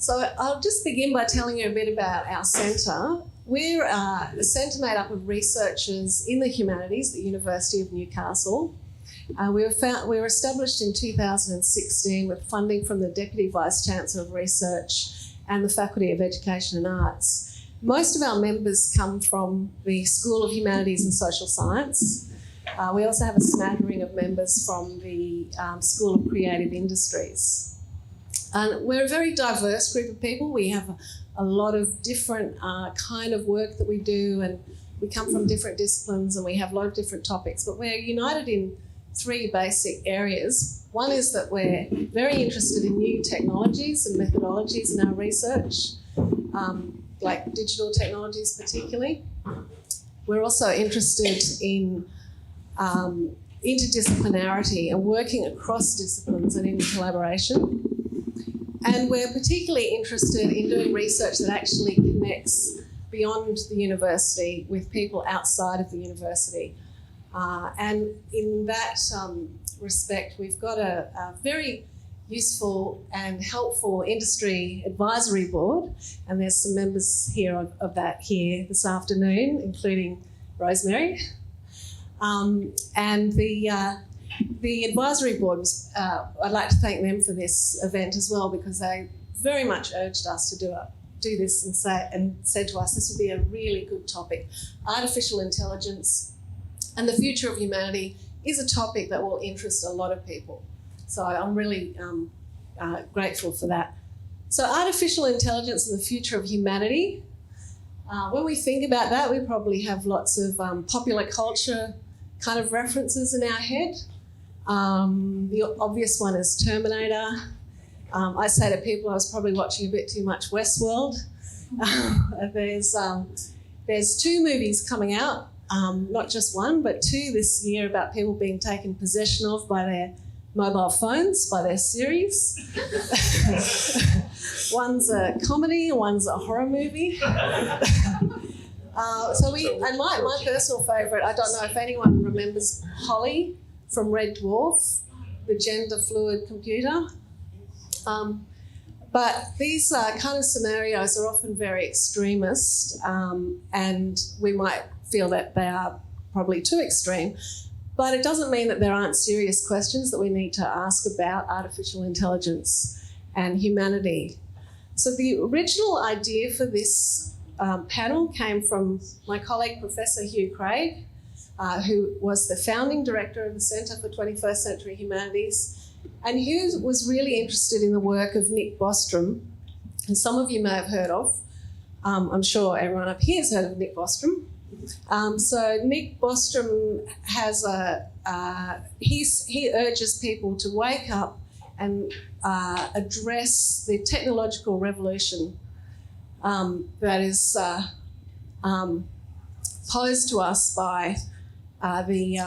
So I'll just begin by telling you a bit about our centre. We're a centre made up of researchers in the humanities at the University of Newcastle. We were established in 2016 with funding from the Deputy Vice-Chancellor of Research and the Faculty of Education and Arts. Most of our members come from the School of Humanities and Social Science. We also have a smattering of members from the School of Creative Industries. And we're a very diverse group of people. We have a lot of different kind of work that we do, and we come from different disciplines, and we have a lot of different topics, but we're united in three basic areas. One is that we're very interested in new technologies and methodologies in our research, like digital technologies particularly. We're also interested in interdisciplinarity and working across disciplines and in collaboration. And we're particularly interested in doing research that actually connects beyond the university with people outside of the university. And in that respect, we've got a very useful and helpful industry advisory board, and there's some members here of that here this afternoon, including Rosemary. And the advisory board was, I'd like to thank them for this event as well, because they very much urged us to do this and said to us this would be a really good topic. Artificial intelligence and the future of humanity is a topic that will interest a lot of people. So I'm really grateful for that. So artificial intelligence and the future of humanity. When we think about that, we probably have lots of popular culture kind of references in our head. The obvious one is Terminator. I say to people I was probably watching a bit too much Westworld. There's two movies coming out, not just one, but two this year about people being taken possession of by their mobile phones, by their Siris. One's a comedy, one's a horror movie. And my personal favourite, I don't know if anyone remembers Holly from Red Dwarf, the gender fluid computer. But these kind of scenarios are often very extremist, and we might feel that they are probably too extreme. But it doesn't mean that there aren't serious questions that we need to ask about artificial intelligence and humanity. So the original idea for this panel came from my colleague, Professor Hugh Craig, who was the founding director of the Centre for 21st Century Humanities. And Hugh was really interested in the work of Nick Bostrom, who some of you may have heard of. I'm sure everyone up here has heard of Nick Bostrom. So Nick Bostrom has he urges people to wake up and address the technological revolution that is posed to us by the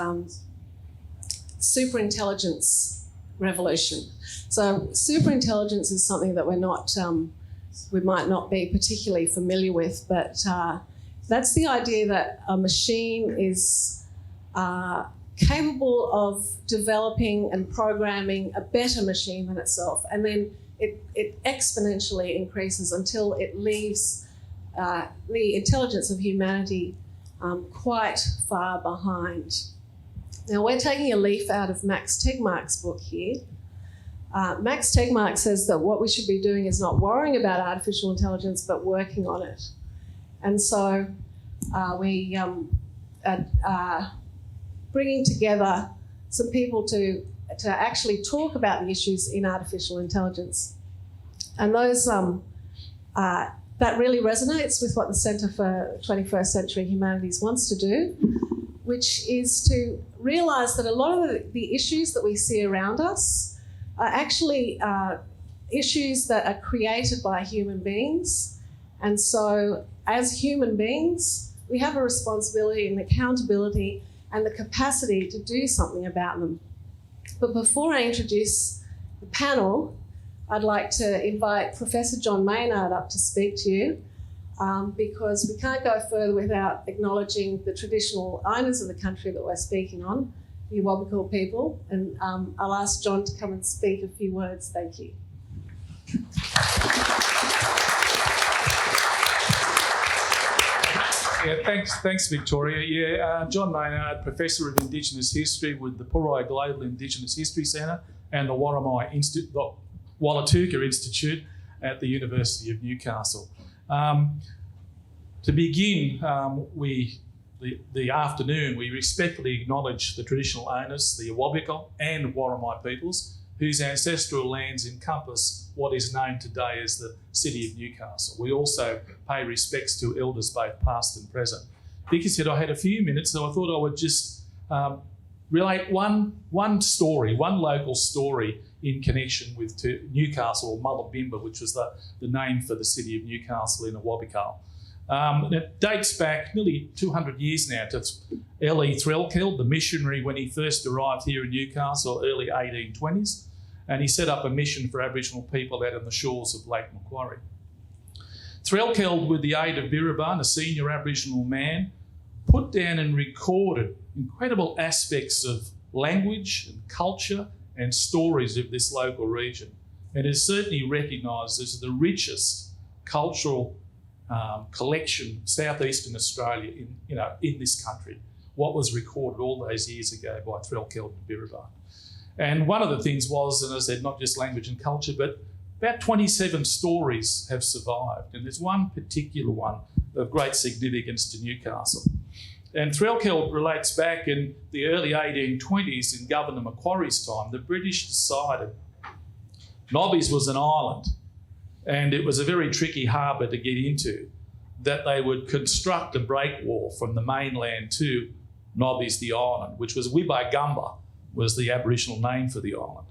superintelligence revolution. So superintelligence is something that we might not be particularly familiar with, but that's the idea that a machine is capable of developing and programming a better machine than itself, and then it exponentially increases until it leaves the intelligence of humanity quite far behind. Now, we're taking a leaf out of Max Tegmark's book here. Max Tegmark says that what we should be doing is not worrying about artificial intelligence, but working on it. And so we are bringing together some people to actually talk about the issues in artificial intelligence. And those that really resonates with what the Centre for 21st Century Humanities wants to do, which is to realise that a lot of the issues that we see around us are actually issues that are created by human beings. And so as human beings, we have a responsibility and accountability and the capacity to do something about them. But before I introduce the panel, I'd like to invite Professor John Maynard up to speak to you, because we can't go further without acknowledging the traditional owners of the country that we're speaking on, the Awabakal people. And I'll ask John to come and speak a few words. Thank you. Yeah, thanks, Victoria. Yeah, John Maynard, Professor of Indigenous History with the Purai Global Indigenous History Centre and the Wallatuka Institute at the University of Newcastle. To begin the afternoon, we respectfully acknowledge the traditional owners, the Awabakal and Worimi peoples, whose ancestral lands encompass what is known today as the City of Newcastle. We also pay respects to elders both past and present. Vicky said I had a few minutes, so I thought I would just relate one story, one local story in connection with Newcastle, or Multidisciplinary, which was the name for the City of Newcastle in Awabakal. It dates back nearly 200 years now to L.E. Threlkeld, the missionary when he first arrived here in Newcastle, early 1820s, and he set up a mission for Aboriginal people out on the shores of Lake Macquarie. Threlkeld, with the aid of Birrabun, a senior Aboriginal man, put down and recorded incredible aspects of language and culture and stories of this local region, and is certainly recognised as the richest cultural collection of southeastern Australia in this country, what was recorded all those years ago by Threlkeld and Birrabun. And one of the things was, and as I said, not just language and culture, but about 27 stories have survived. And there's one particular one of great significance to Newcastle. And Threlkeld relates back in the early 1820s, in Governor Macquarie's time, the British decided Nobbies was an island, and it was a very tricky harbour to get into, that they would construct a breakwall from the mainland to Nobbies, the island, which was Wibagumba, was the Aboriginal name for the island.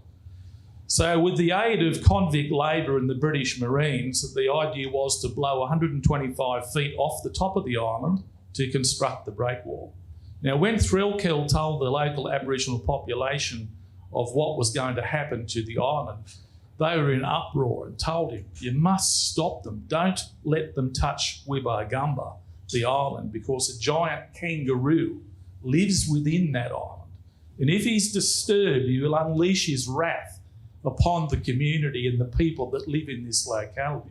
So with the aid of convict labour and the British Marines, the idea was to blow 125 feet off the top of the island to construct the breakwall. Now, when Threlkeld told the local Aboriginal population of what was going to happen to the island, they were in uproar and told him, you must stop them. Don't let them touch Wibagumba, the island, because a giant kangaroo lives within that island. And if he's disturbed, he will unleash his wrath upon the community and the people that live in this locality.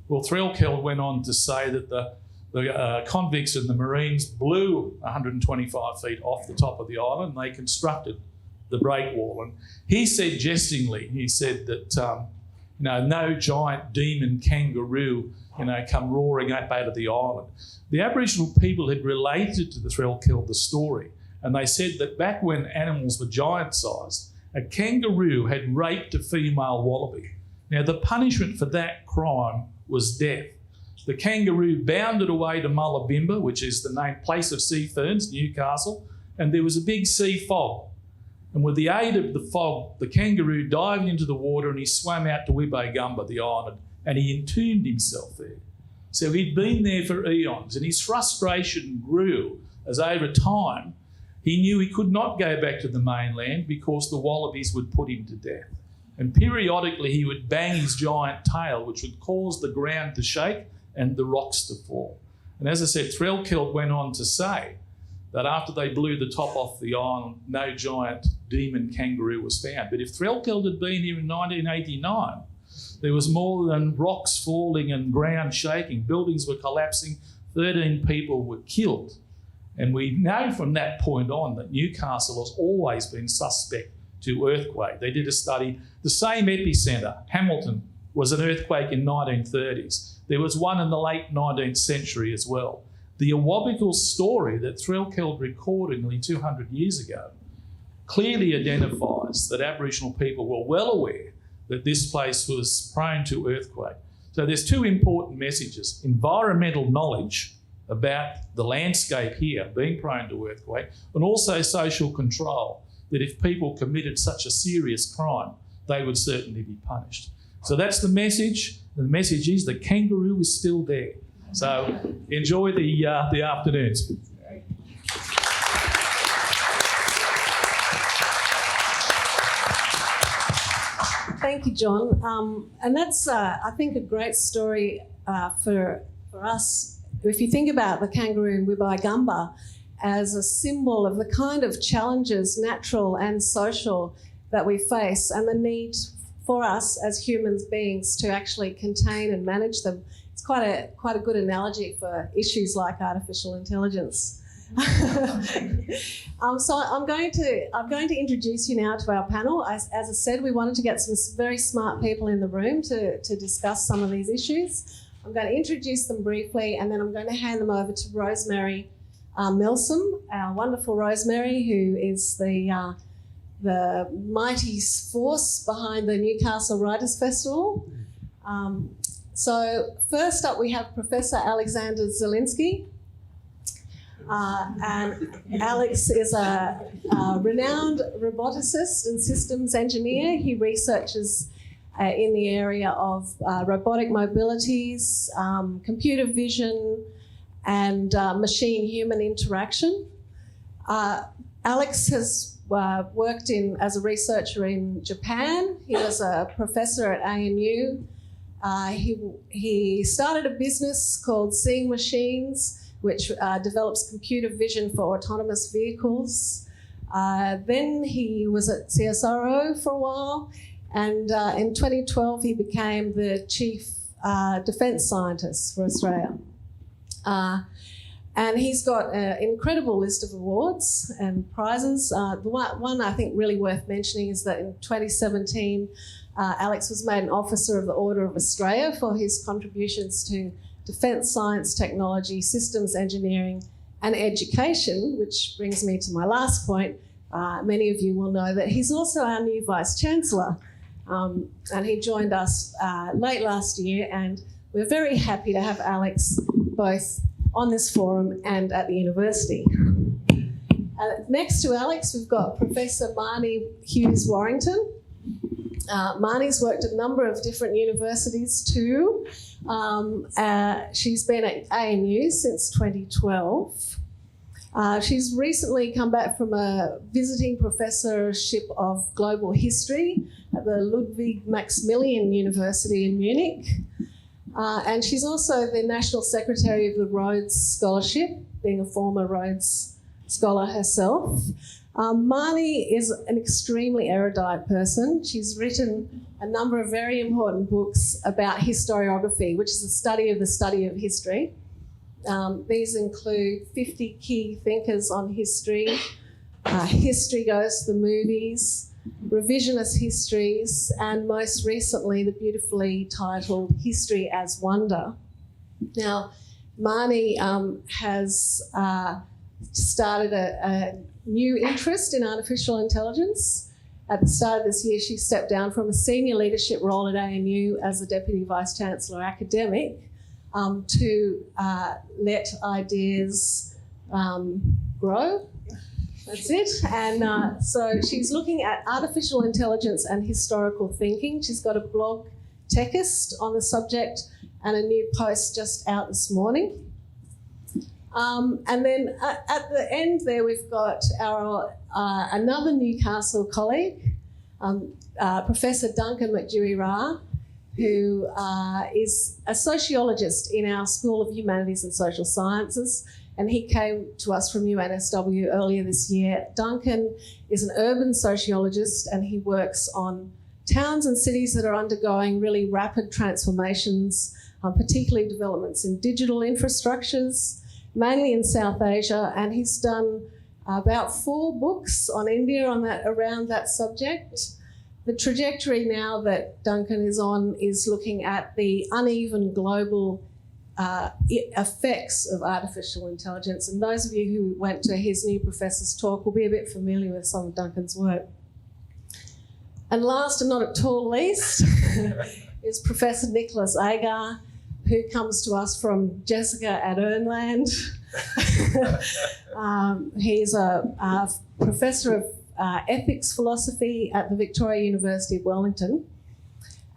Well, Threlkeld went on to say that the convicts and the Marines blew 125 feet off the top of the island, and they constructed the breakwall. And he said jestingly, he said that no giant demon kangaroo come roaring up out of the island. The Aboriginal people had related to the Threlkeld the story, and they said that back when animals were giant-sized, a kangaroo had raped a female wallaby. Now, the punishment for that crime was death. The kangaroo bounded away to Multidisciplinary, which is the name place of sea ferns, Newcastle, and there was a big sea fog. And with the aid of the fog, the kangaroo dived into the water and he swam out to Wibagumba, the island, and he entombed himself there. So he'd been there for eons, and his frustration grew as over time he knew he could not go back to the mainland because the wallabies would put him to death. And periodically he would bang his giant tail, which would cause the ground to shake and the rocks to fall. And as I said, Threlkeld went on to say that after they blew the top off the island, no giant demon kangaroo was found. But if Threlkeld had been here in 1989, there was more than rocks falling and ground shaking. Buildings were collapsing. 13 people were killed. And we know from that point on that Newcastle has always been suspect to earthquake. They did a study. The same epicentre, Hamilton, was an earthquake in 1930s. There was one in the late 19th century as well. The Awabakal story that Threlkeld recorded nearly 200 years ago clearly identifies that Aboriginal people were well aware that this place was prone to earthquake. So there's two important messages: environmental knowledge about the landscape here being prone to earthquake, and also social control, that if people committed such a serious crime, they would certainly be punished. So that's the message. The message is the kangaroo is still there. So enjoy the afternoons. Thank you, John. And that's, I think, a great story for us. If you think about the kangaroo in Wibagumba as a symbol of the kind of challenges, natural and social, that we face, and the need for us as human beings to actually contain and manage them. It's quite a good analogy for issues like artificial intelligence. So I'm going to introduce you now to our panel. As I said, we wanted to get some very smart people in the room to discuss some of these issues. I'm going to introduce them briefly, and then I'm going to hand them over to Rosemary Milsom, our wonderful Rosemary, who is the mighty force behind the Newcastle Writers' Festival. So first up, we have Professor Alexander Zielinski. And Alex is a renowned roboticist and systems engineer. He researches in the area of robotic mobilities, computer vision, and machine-human interaction. Alex has worked as a researcher in Japan. He was a professor at ANU. He started a business called Seeing Machines, which develops computer vision for autonomous vehicles. Then he was at CSIRO for a while, and in 2012 he became the chief defence scientist for Australia. And he's got an incredible list of awards and prizes. The one I think really worth mentioning is that in 2017, Alex was made an Officer of the Order of Australia for his contributions to defence science, technology, systems engineering, and education, which brings me to my last point. Many of you will know that he's also our new Vice-Chancellor, and he joined us late last year, and we're very happy to have Alex both on this forum and at the university. Next to Alex, we've got Professor Marnie Hughes-Warrington. Marnie's worked at a number of different universities too. She's been at ANU since 2012. She's recently come back from a visiting professorship of global history at the Ludwig Maximilian University in Munich. And she's also the National Secretary of the Rhodes Scholarship, being a former Rhodes Scholar herself. Marnie is an extremely erudite person. She's written a number of very important books about historiography, which is the study of history. These include 50 Key Thinkers on History, History Goes to the Movies, Revisionist Histories, and most recently the beautifully titled History as Wonder. Now, Marnie has started a new interest in artificial intelligence. At the start of this year, she stepped down from a senior leadership role at ANU as the Deputy Vice-Chancellor academic to let ideas grow. That's it. And so she's looking at artificial intelligence and historical thinking. She's got a blog, Techist, on the subject, and a new post just out this morning. And then at the end there, we've got our another Newcastle colleague, Professor Duncan McDewey-Ra, who is a sociologist in our School of Humanities and Social Sciences, and he came to us from UNSW earlier this year. Duncan is an urban sociologist, and he works on towns and cities that are undergoing really rapid transformations, particularly developments in digital infrastructures, mainly in South Asia, and he's done about 4 books on India around that subject. The trajectory now that Duncan is on is looking at the uneven global effects of artificial intelligence, and those of you who went to his new professor's talk will be a bit familiar with some of Duncan's work. And last and not at all least is Professor Nicholas Agar, who comes to us from Jessica at Ernland. He's a professor of ethics philosophy at the Victoria University of Wellington.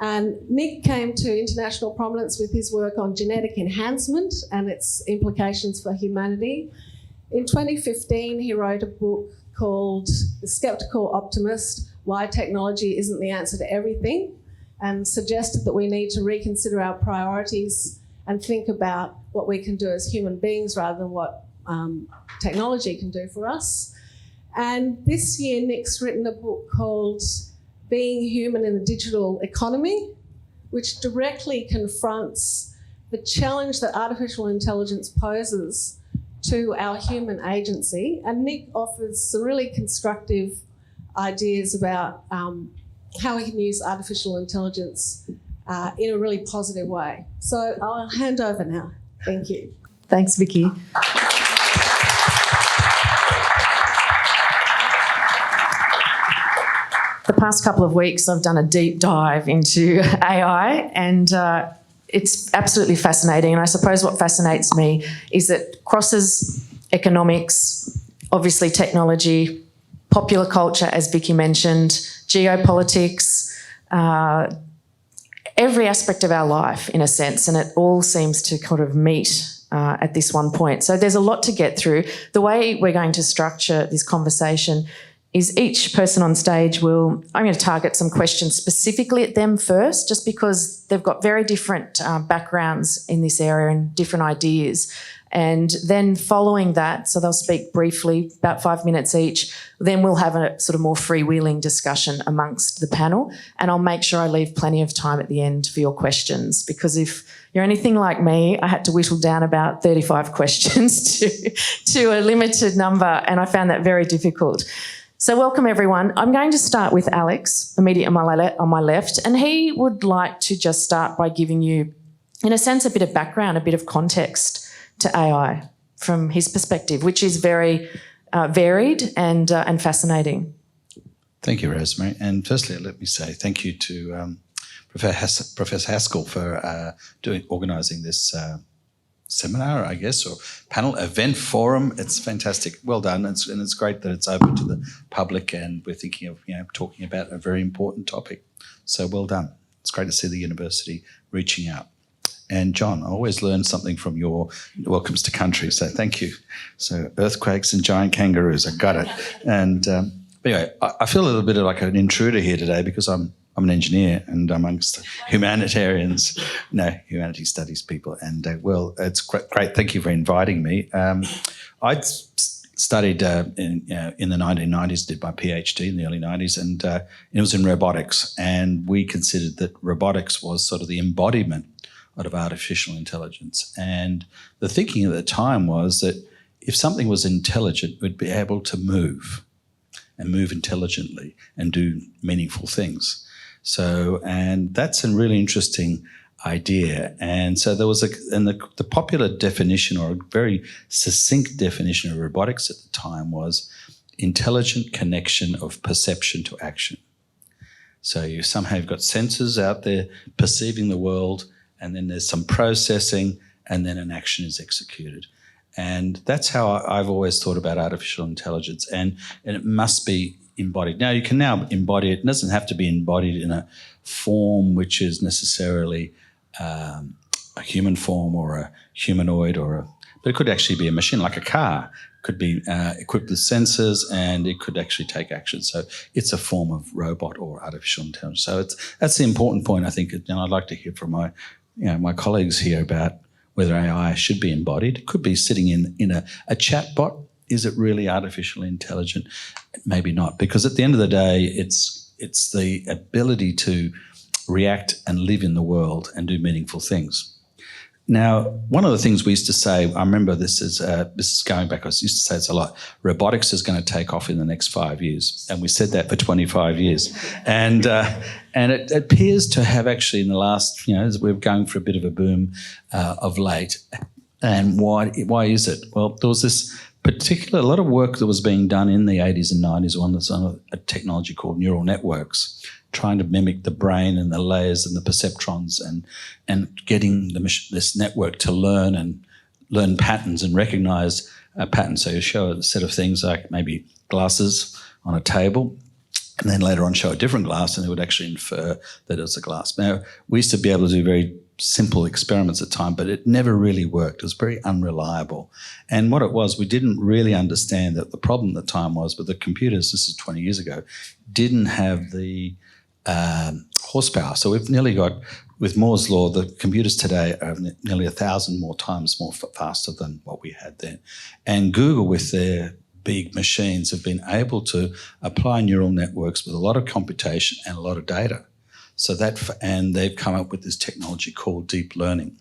And Nick came to international prominence with his work on genetic enhancement and its implications for humanity. In 2015, he wrote a book called The Skeptical Optimist: Why Technology Isn't the Answer to Everything, and suggested that we need to reconsider our priorities and think about what we can do as human beings rather than what technology can do for us. And this year, Nick's written a book called being human in the digital economy, which directly confronts the challenge that artificial intelligence poses to our human agency. And Nick offers some really constructive ideas about how we can use artificial intelligence in a really positive way. So I'll hand over now. Thank you. Thanks, Vicky. The past couple of weeks, I've done a deep dive into AI, and it's absolutely fascinating. And I suppose what fascinates me is that it crosses economics, obviously technology, popular culture, as Vicky mentioned, geopolitics, every aspect of our life, in a sense, and it all seems to kind of meet at this one point. So there's a lot to get through. The way we're going to structure this conversation is each person on stage I'm going to target some questions specifically at them first, just because they've got very different backgrounds in this area and different ideas. And then following that, so they'll speak briefly, about 5 minutes each, then we'll have a sort of more freewheeling discussion amongst the panel, and I'll make sure I leave plenty of time at the end for your questions, because if you're anything like me, I had to whittle down about 35 questions to a limited number, and I found that very difficult. So welcome, everyone. I'm going to start with Alex, immediately on my left, and he would like to just start by giving you, in a sense, a bit of background, a bit of context to AI from his perspective, which is very varied and fascinating. Thank you, Rosemary. And firstly, let me say thank you to Professor Haskell for organising this seminar, I guess, or panel, event, forum. It's fantastic. Well done. And it's great that it's open to the public, and we're thinking of talking about a very important topic. So well done. It's great to see the university reaching out. And John, I always learn something from your welcomes to country, so thank you. So earthquakes and giant kangaroos, I got it. And but anyway, I feel a little bit like an intruder here today because I'm an engineer and amongst humanitarians, humanities studies people. And it's great. Thank you for inviting me. I'd studied in the 1990s, did my PhD in the early 90s, and it was in robotics. And we considered that robotics was sort of the embodiment of artificial intelligence. And the thinking at the time was that if something was intelligent, it would be able to move and move intelligently and do meaningful things. So, and that's a really interesting idea. And so there was the popular definition, or a very succinct definition of robotics at the time, was intelligent connection of perception to action. So you somehow have got sensors out there perceiving the world, and then there's some processing, and then an action is executed. And that's how I've always thought about artificial intelligence, and it must be embodied. Now, you can now embody it. It doesn't have to be embodied in a form which is necessarily a human form or a humanoid, but it could actually be a machine, like a car. It could be equipped with sensors, and it could actually take action. So it's a form of robot or artificial intelligence. So that's the important point, I think. And I'd like to hear from my colleagues here about whether AI should be embodied. It could be sitting in a chatbot. Is it really artificially intelligent? Maybe not, because at the end of the day, it's the ability to react and live in the world and do meaningful things. Now, one of the things we used to say, I remember this is going back, I used to say this a lot, robotics is going to take off in the next 5 years. And we said that for 25 years. And it appears to have actually in the last, we're going for a bit of a boom of late. And why is it? Well, there was this a lot of work that was being done in the 80s and 90s on a technology called neural networks, trying to mimic the brain and the layers and the perceptrons, and getting this network to learn patterns and recognise patterns. So you show a set of things like maybe glasses on a table, and then later on show a different glass, and it would actually infer that it was a glass. Now, we used to be able to do very simple experiments at the time, but it never really worked. It was very unreliable. And what it was, we didn't really understand that the problem at the time was with the computers, this is 20 years ago, didn't have the horsepower. So we've nearly got, with Moore's law, the computers today are nearly 1,000 more times more faster than what we had then. And Google, with their big machines have been able to apply neural networks with a lot of computation and a lot of data. And they've come up with this technology called deep learning.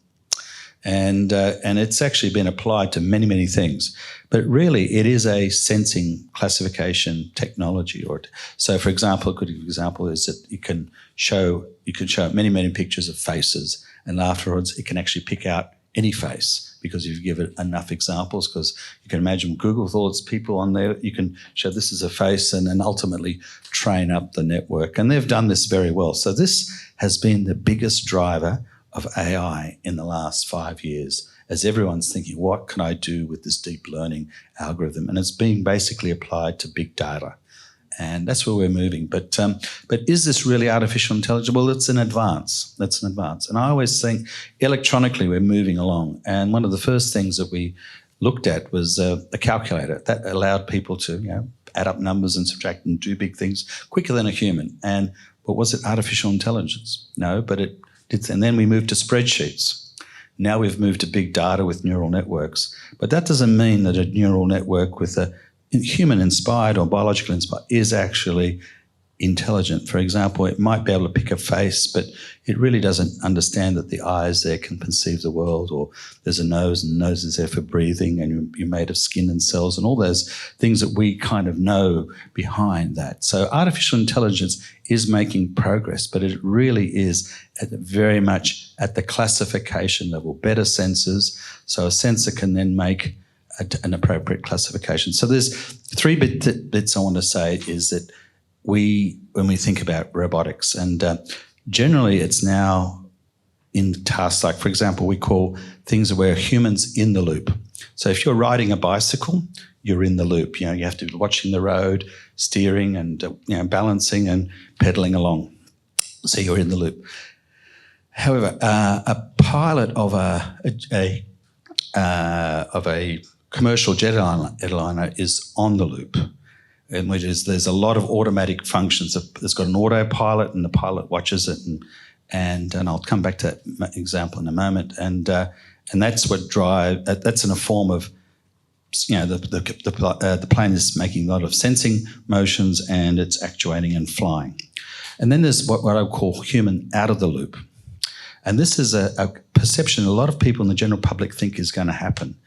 And it's actually been applied to many, many things. But really, it is a sensing classification technology. So, for example, a good example is that you can show many, many pictures of faces, and afterwards it can actually pick out any face because you've given it enough examples. Because you can imagine Google with all its people on there, you can show this is a face and then ultimately train up the network. And they've done this very well. So this has been the biggest driver of AI in the last 5 years, as everyone's thinking, what can I do with this deep learning algorithm? And it's being basically applied to big data. And that's where we're moving. But is this really artificial intelligence? Well, it's an advance. That's an advance. And I always think electronically we're moving along. And one of the first things that we looked at was a calculator that allowed people to, add up numbers and subtract and do big things quicker than a human. But was it artificial intelligence? No, but it did. And then we moved to spreadsheets. Now we've moved to big data with neural networks. But that doesn't mean that a neural network with a human-inspired or biological inspired is actually intelligent. For example, it might be able to pick a face, but it really doesn't understand that the eyes there can perceive the world, or there's a nose and the nose is there for breathing, and you're made of skin and cells and all those things that we kind of know behind that. So artificial intelligence is making progress, but it really is very much at the classification level, better sensors. So a sensor can then make an appropriate classification. So there's three bits I want to say is that when we think about robotics, and generally it's now in tasks like, for example, we call things where humans in the loop. So if you're riding a bicycle, you're in the loop. You have to be watching the road, steering and balancing and pedaling along. So you're in the loop. However, a pilot of a commercial jet airliner is on the loop, in which there's a lot of automatic functions. It's got an autopilot, and the pilot watches it, and I'll come back to that example in a moment. And that's what that's in a form of, the plane is making a lot of sensing motions, and it's actuating and flying. And then there's what I call human out of the loop, and this is a perception a lot of people in the general public think is going to happen.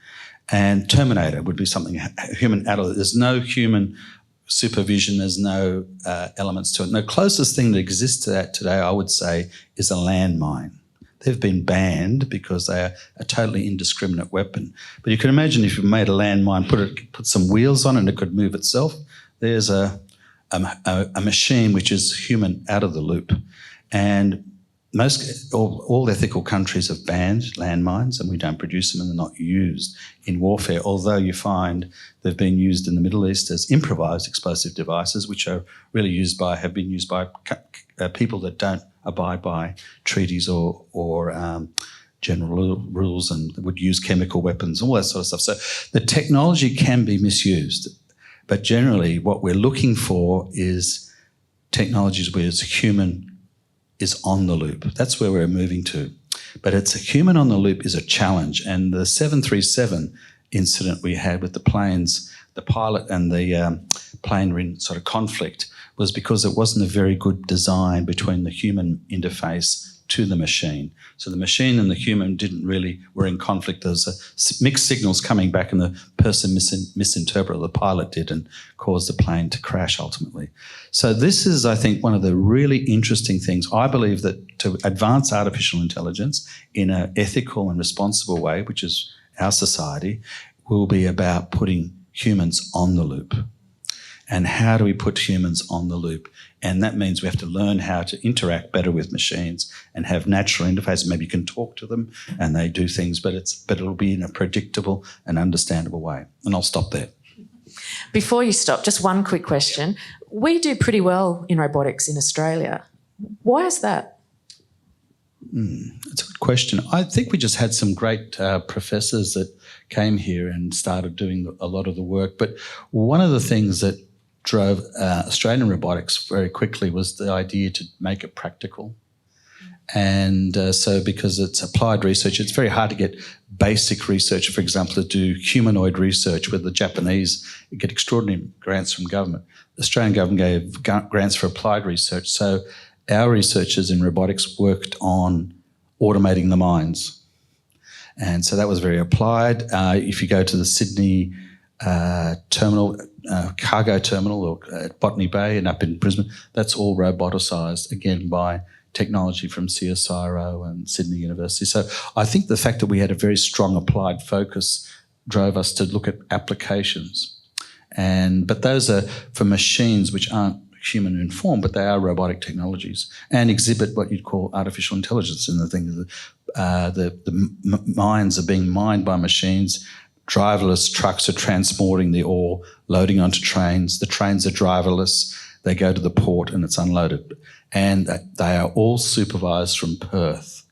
And Terminator would be something human out of it. There's no human supervision, there's no elements to it. And the closest thing that exists to that today, I would say, is a landmine. They've been banned because they are a totally indiscriminate weapon. But you can imagine if you made a landmine, put some wheels on it and it could move itself. There's a machine which is human out of the loop. And all ethical countries have banned landmines, and we don't produce them, and they're not used in warfare, although you find they've been used in the Middle East as improvised explosive devices, which are really have been used by people that don't abide by treaties or general rules, and would use chemical weapons, all that sort of stuff. So the technology can be misused, but generally what we're looking for is technologies where it's human is on the loop. That's where we're moving to. But it's a human on the loop is a challenge. And the 737 incident we had with the planes, the pilot and the plane were in sort of conflict, was because it wasn't a very good design between the human interface to the machine. So the machine and the human were in conflict. There was mixed signals coming back, and the person misinterpreted, the pilot did, and caused the plane to crash ultimately. So this is, I think, one of the really interesting things. I believe that to advance artificial intelligence in an ethical and responsible way, which is our society, will be about putting humans on the loop. And how do we put humans on the loop? And that means we have to learn how to interact better with machines and have natural interface. Maybe you can talk to them and they do things, but it'll be in a predictable and understandable way. And I'll stop there. Before you stop, just one quick question. We do pretty well in robotics in Australia. Why is that? That's a good question. I think we just had some great professors that came here and started doing a lot of the work. But one of the things that drove Australian robotics very quickly was the idea to make it practical. And so because it's applied research, it's very hard to get basic research, for example, to do humanoid research, where the Japanese get extraordinary grants from government. The Australian government gave grants for applied research. So our researchers in robotics worked on automating the mines. And so that was very applied. If you go to the Sydney terminal, cargo terminal, or at Botany Bay and up in Brisbane, that's all roboticised, again, by technology from CSIRO and Sydney University. So I think the fact that we had a very strong applied focus drove us to look at applications. But those are for machines which aren't human informed, but they are robotic technologies and exhibit what you'd call artificial intelligence in the thing. The mines are being mined by machines. Driverless trucks are transporting the ore, loading onto trains. The trains are driverless. They go to the port and it's unloaded. And they are all supervised from Perth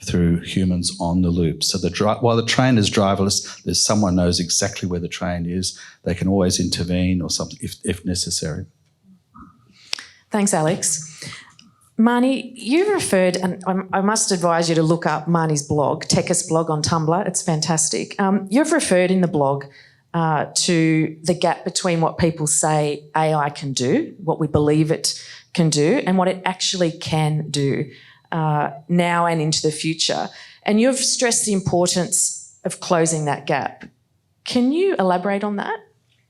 through humans on the loop. So while the train is driverless, there's someone knows exactly where the train is. They can always intervene or something if necessary. Thanks, Alex. Marnie, you referred, and I must advise you to look up Marnie's blog, Techus blog on Tumblr. It's fantastic. You've referred in the blog to the gap between what people say AI can do, what we believe it can do, and what it actually can do now and into the future. And you've stressed the importance of closing that gap. Can you elaborate on that?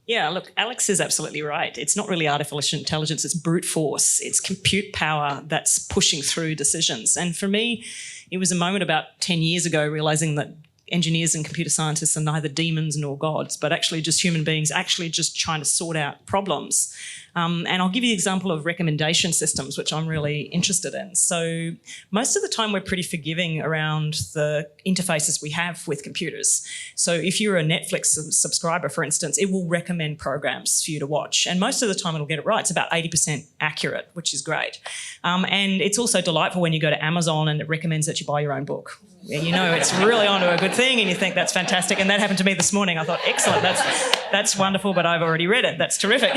Yeah, look, Alex is absolutely right. It's not really artificial intelligence, it's brute force. It's compute power that's pushing through decisions. And for me, it was a moment about 10 years ago realising that engineers and computer scientists are neither demons nor gods, but actually just human beings actually just trying to sort out problems. And I'll give you an example of recommendation systems, which I'm really interested in. So most of the time we're pretty forgiving around the interfaces we have with computers. So if you're a Netflix subscriber, for instance, it will recommend programs for you to watch. And most of the time it'll get it right. It's about 80% accurate, which is great. And it's also delightful when you go to Amazon and it recommends that you buy your own book. You know it's really onto a good thing and you think that's fantastic. And that happened to me this morning. I thought, excellent, that's wonderful, but I've already read it. That's terrific.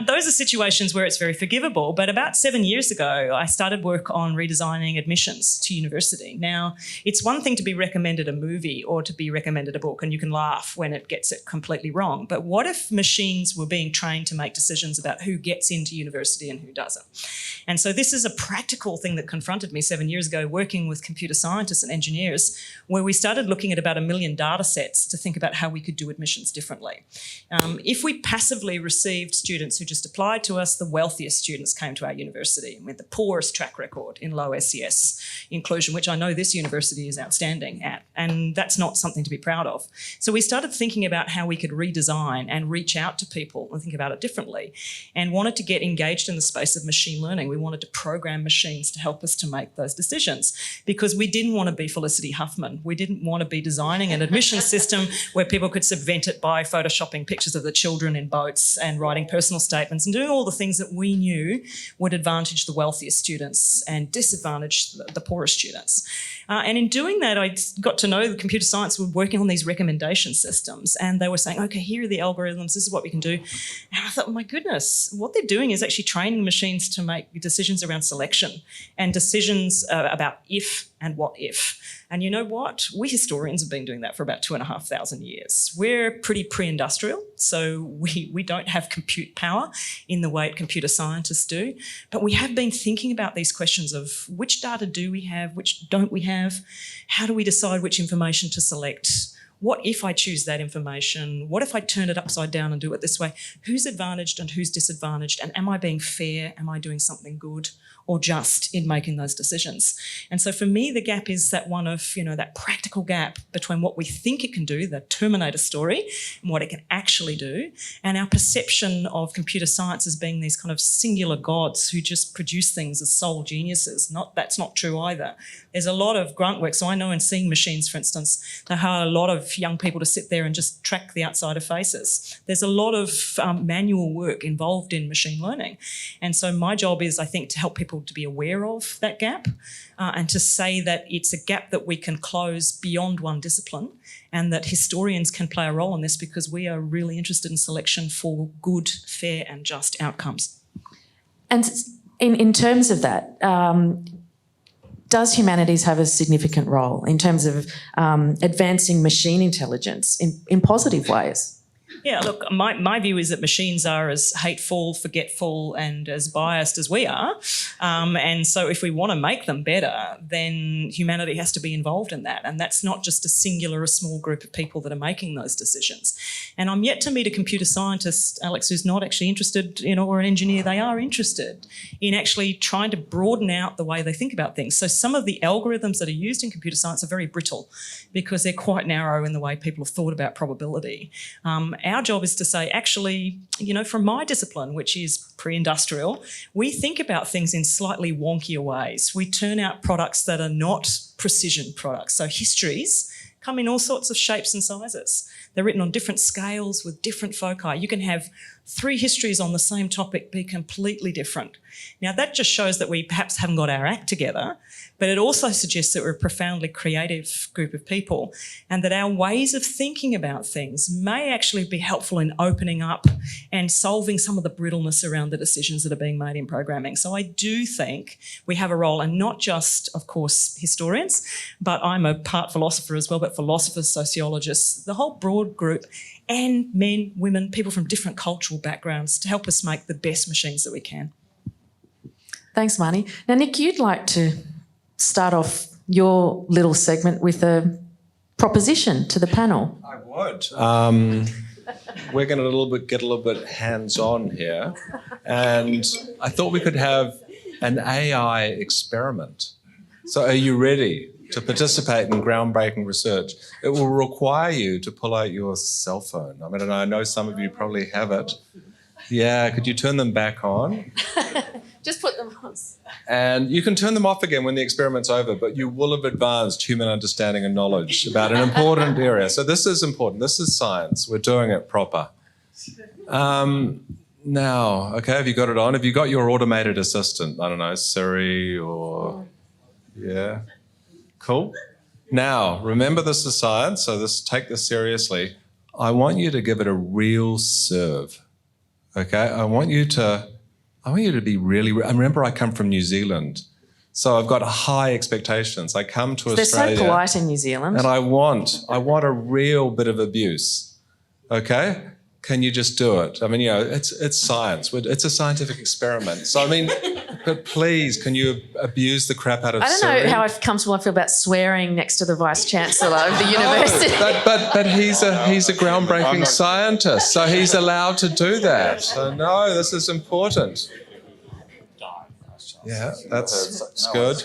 Those are situations where it's very forgivable. But about 7 years ago, I started work on redesigning admissions to university. Now, it's one thing to be recommended a movie or to be recommended a book, and you can laugh when it gets it completely wrong. But what if machines were being trained to make decisions about who gets into university and who doesn't? And so this is a practical thing that confronted me 7 years ago, working with computer scientists and engineers, where we started looking at about 1 million data sets to think about how we could do admissions differently. If we passively received students who just applied to us, the wealthiest students came to our university with the poorest track record in low SES inclusion, which I know this university is outstanding at, and that's not something to be proud of. So we started thinking about how we could redesign and reach out to people and think about it differently, and wanted to get engaged in the space of machine learning. We wanted to program machines to help us to make those decisions, because we didn't want to be Felicity Huffman. We didn't want to be designing an admissions system where people could subvent it by photoshopping pictures of the children in boats and writing personal statements and doing all the things that we knew would advantage the wealthiest students and disadvantage the poorest students. And in doing that, I got to know the computer science were working on these recommendation systems, and they were saying, okay, here are the algorithms, this is what we can do. And I thought, oh my goodness, what they're doing is actually training machines to make decisions around selection and decisions about if and what if. And you know what? We historians have been doing that for about 2,500 years. We're pretty pre-industrial, so we don't have compute power in the way computer scientists do, but we have been thinking about these questions of which data do we have, which don't we have, how do we decide which information to select, what if I choose that information, what if I turn it upside down and do it this way, who's advantaged and who's disadvantaged, and am I being fair, am I doing something good or just in making those decisions? And so for me, the gap is that one of, that practical gap between what we think it can do, the Terminator story, and what it can actually do, and our perception of computer science as being these kind of singular gods who just produce things as sole geniuses. That's not true either. There's a lot of grunt work. So I know in seeing machines, for instance, they hire a lot of young people to sit there and just track the outside of faces. There's a lot of manual work involved in machine learning. And so my job is, I think, to help people to be aware of that gap and to say that it's a gap that we can close beyond one discipline, and that historians can play a role in this because we are really interested in selection for good, fair and just outcomes. And in terms of that, does humanities have a significant role in terms of advancing machine intelligence in positive ways? Yeah, look, my view is that machines are as hateful, forgetful and as biased as we are. And so if we want to make them better, then humanity has to be involved in that. And that's not just a singular, a small group of people that are making those decisions. And I'm yet to meet a computer scientist, Alex, who's not actually interested, or an engineer. They are interested in actually trying to broaden out the way they think about things. So some of the algorithms that are used in computer science are very brittle because they're quite narrow in the way people have thought about probability. Our job is to say, actually, from my discipline, which is pre-industrial, we think about things in slightly wonkier ways. We turn out products that are not precision products. So histories come in all sorts of shapes and sizes. They're written on different scales with different foci. You can have 3 histories on the same topic be completely different. Now, that just shows that we perhaps haven't got our act together, but it also suggests that we're a profoundly creative group of people and that our ways of thinking about things may actually be helpful in opening up and solving some of the brittleness around the decisions that are being made in programming. So I do think we have a role, and not just, of course, historians, but I'm a part philosopher as well, but philosophers, sociologists, the whole broad group, and men, women, people from different cultural backgrounds to help us make the best machines that we can. Thanks, Marnie. Now, Nick, you'd like to start off your little segment with a proposition to the panel. I would. We're going to get a little bit hands-on here, and I thought we could have an AI experiment. So are you ready to participate in groundbreaking research? It will require you to pull out your cell phone. I mean, I know some of you probably have it. Yeah, could you turn them back on? Just put them on. And you can turn them off again when the experiment's over, but you will have advanced human understanding and knowledge about an important area. So this is important. This is science. We're doing it proper. Now, okay, have you got it on? Have you got your automated assistant? I don't know, Siri or... Yeah. Cool. Now, remember this is science, so take this seriously. I want you to give it a real serve. Okay? I want you to be really... Remember, I come from New Zealand, so I've got high expectations. I come to Australia... They're so polite in New Zealand. And I want a real bit of abuse. Okay? Can you just do it? I mean, it's science. It's a scientific experiment. So, I mean, but please, can you abuse the crap out of Siri? I don't know how comfortable I feel about swearing next to the Vice-Chancellor of the university. But he's a groundbreaking scientist, so he's allowed to do that. So, no, this is important. Yeah, that's good.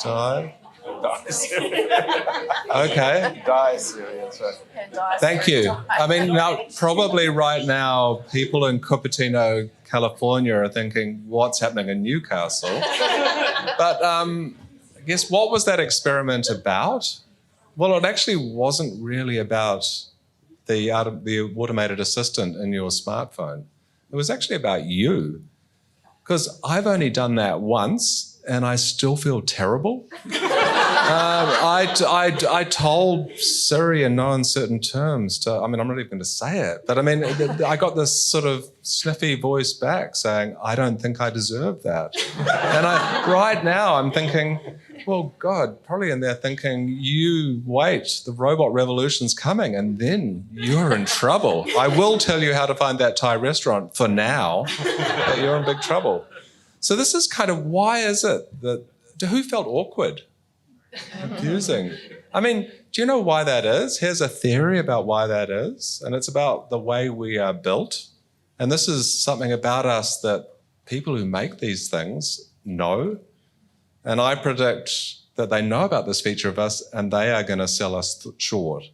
Die. Okay. Die, Siri, that's right. Thank you. I mean, now probably right now, people in Cupertino, California, are thinking, "What's happening in Newcastle?" But I guess what was that experiment about? Well, it actually wasn't really about the automated assistant in your smartphone. It was actually about you, because I've only done that once, and I still feel terrible. I told Siri in no uncertain terms I'm not even going to say it, but I mean, I got this sort of sniffy voice back saying, I don't think I deserve that. And right now I'm thinking, well, God, probably in there thinking, you wait, the robot revolution's coming and then you're in trouble. I will tell you how to find that Thai restaurant for now, but you're in big trouble. So this is kind of, why is it that, who felt awkward? Abusing. I mean, do you know why that is? Here's a theory about why that is, and it's about the way we are built. And this is something about us that people who make these things know. And I predict that they know about this feature of us and they are going to sell us short.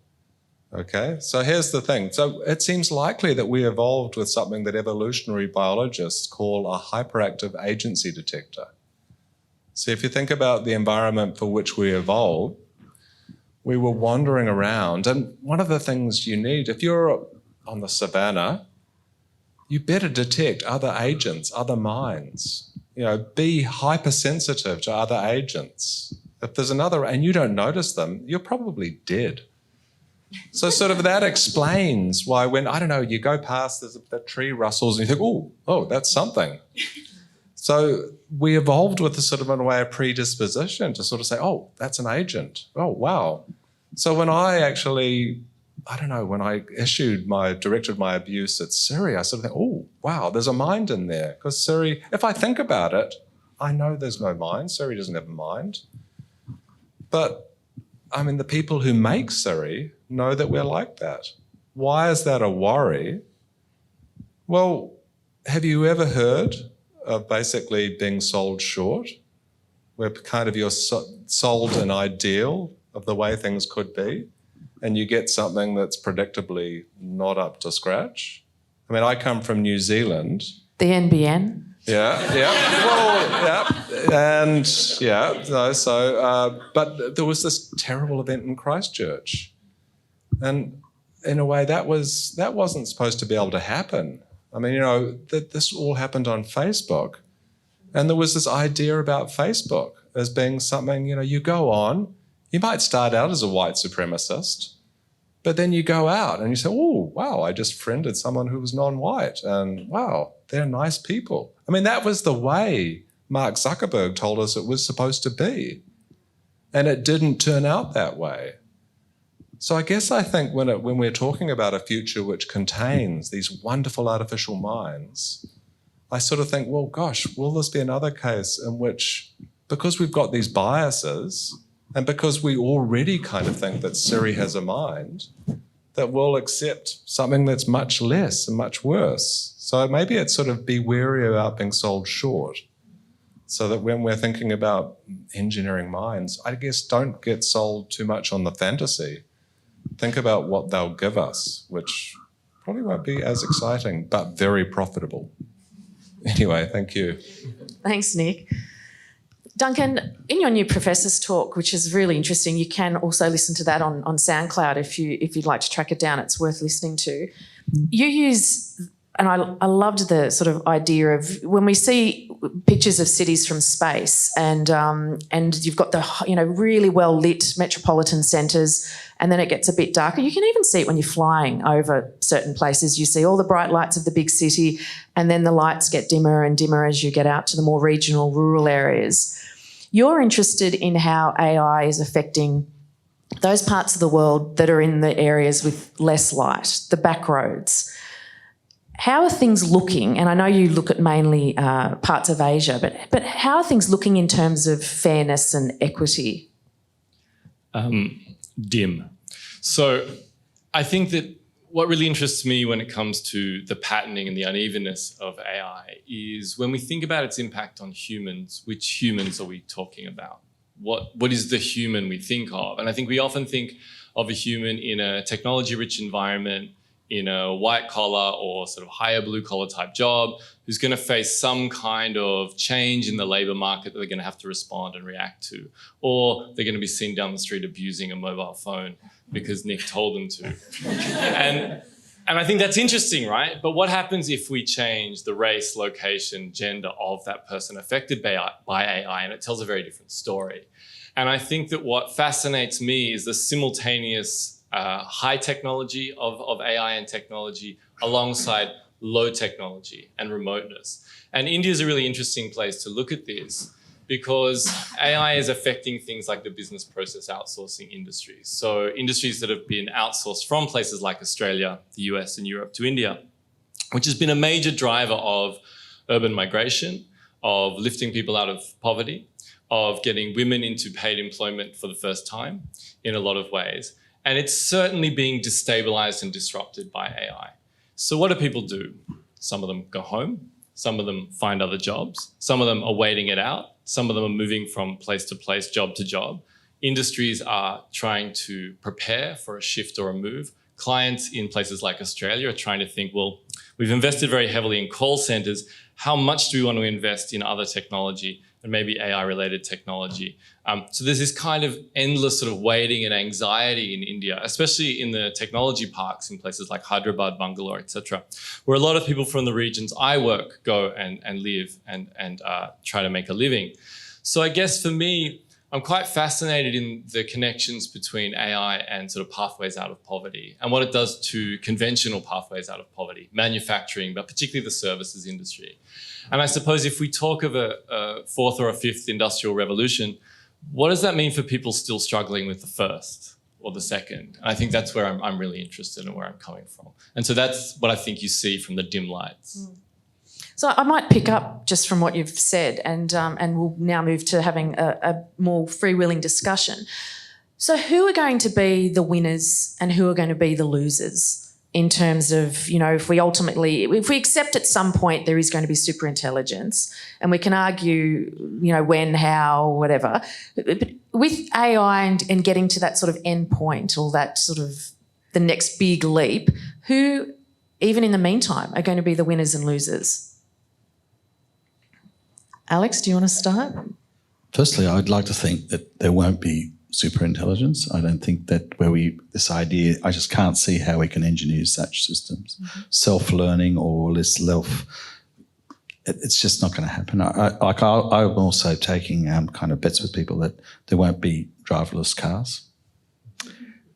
Okay? So here's the thing. So it seems likely that we evolved with something that evolutionary biologists call a hyperactive agency detector. So if you think about the environment for which we evolved, we were wandering around. And one of the things you need, if you're on the savannah, you better detect other agents, other minds. Be hypersensitive to other agents. If there's another, and you don't notice them, you're probably dead. So sort of that explains why when, I don't know, you go past, the tree rustles and you think, oh, that's something. So we evolved with a sort of, in a way, a predisposition to sort of say, oh, that's an agent. Oh, wow. So when I actually, when I directed my abuse at Siri, I sort of think, oh, wow, there's a mind in there. Because Siri, if I think about it, I know there's no mind. Siri doesn't have a mind. But, the people who make Siri know that we're like that. Why is that a worry? Well, have you ever heard of basically being sold short, where kind of you're sold an ideal of the way things could be, and you get something that's predictably not up to scratch? I come from New Zealand. The NBN? But there was this terrible event in Christchurch. And in a way, that wasn't supposed to be able to happen. This all happened on Facebook. And there was this idea about Facebook as being something, you go on, you might start out as a white supremacist, but then you go out and you say, oh, wow, I just friended someone who was non-white, and wow, they're nice people. That was the way Mark Zuckerberg told us it was supposed to be. And it didn't turn out that way. So I guess I think when we're talking about a future which contains these wonderful artificial minds, I sort of think, well, gosh, will this be another case in which, because we've got these biases, and because we already kind of think that Siri has a mind, that we'll accept something that's much less and much worse. So maybe it's sort of be wary about being sold short, so that when we're thinking about engineering minds, I guess don't get sold too much on the fantasy. Think about what they'll give us, which probably won't be as exciting, but very profitable. Anyway, thank you. Thanks, Nick. Duncan, in your new professor's talk, which is really interesting, you can also listen to that on SoundCloud if you'd like to track it down. It's worth listening to. You use, and I loved the sort of idea of when we see pictures of cities from space, and you've got the really well lit metropolitan centres, and then it gets a bit darker. You can even see it when you're flying over certain places. You see all the bright lights of the big city, and then the lights get dimmer and dimmer as you get out to the more regional, rural areas. You're interested in how AI is affecting those parts of the world that are in the areas with less light, the back roads. How are things looking? And I know you look at mainly parts of Asia, but how are things looking in terms of fairness and equity? Dim. So I think that what really interests me when it comes to the patterning and the unevenness of AI is when we think about its impact on humans, which humans are we talking about? What is the human we think of? And I think we often think of a human in a technology-rich environment, in a white-collar or sort of higher blue-collar type job, who's going to face some kind of change in the labour market that they're going to have to respond and react to. Or they're going to be seen down the street abusing a mobile phone because Nick told them to. And I think that's interesting, right? But what happens if we change the race, location, gender of that person affected by AI, and it tells a very different story? And I think that what fascinates me is the simultaneous high technology of AI and technology alongside low technology and remoteness. And India is a really interesting place to look at this because AI is affecting things like the business process outsourcing industries. So industries that have been outsourced from places like Australia, the US and Europe to India, which has been a major driver of urban migration, of lifting people out of poverty, of getting women into paid employment for the first time in a lot of ways. And it's certainly being destabilized and disrupted by AI. So what do people do? Some of them go home. Some of them find other jobs. Some of them are waiting it out. Some of them are moving from place to place, job to job. Industries are trying to prepare for a shift or a move. Clients in places like Australia are trying to think, well, we've invested very heavily in call centers. How much do we want to invest in other technology and maybe AI-related technology? So there's this kind of endless sort of waiting and anxiety in India, especially in the technology parks in places like Hyderabad, Bangalore, etc., where a lot of people from the regions I work go and live and try to make a living. So I guess for me, I'm quite fascinated in the connections between AI and sort of pathways out of poverty and what it does to conventional pathways out of poverty, manufacturing, but particularly the services industry. And I suppose if we talk of a fourth or a fifth industrial revolution, what does that mean for people still struggling with the first or the second? And I think that's where I'm really interested and where I'm coming from. And so that's what I think you see from the dim lights. So I might pick up just from what you've said, and we'll now move to having a more freewheeling discussion. So who are going to be the winners and who are going to be the losers in terms of, if we accept at some point there is going to be superintelligence, and we can argue, when, how, whatever, but with AI and getting to that sort of end point, or that sort of the next big leap, who, even in the meantime, are going to be the winners and losers? Alex, do you want to start? Firstly, I would like to think that there won't be superintelligence. I don't think that this idea, I just can't see how we can engineer such systems. Mm-hmm. Self-learning or this it's just not going to happen. I'm also taking kind of bets with people that there won't be driverless cars.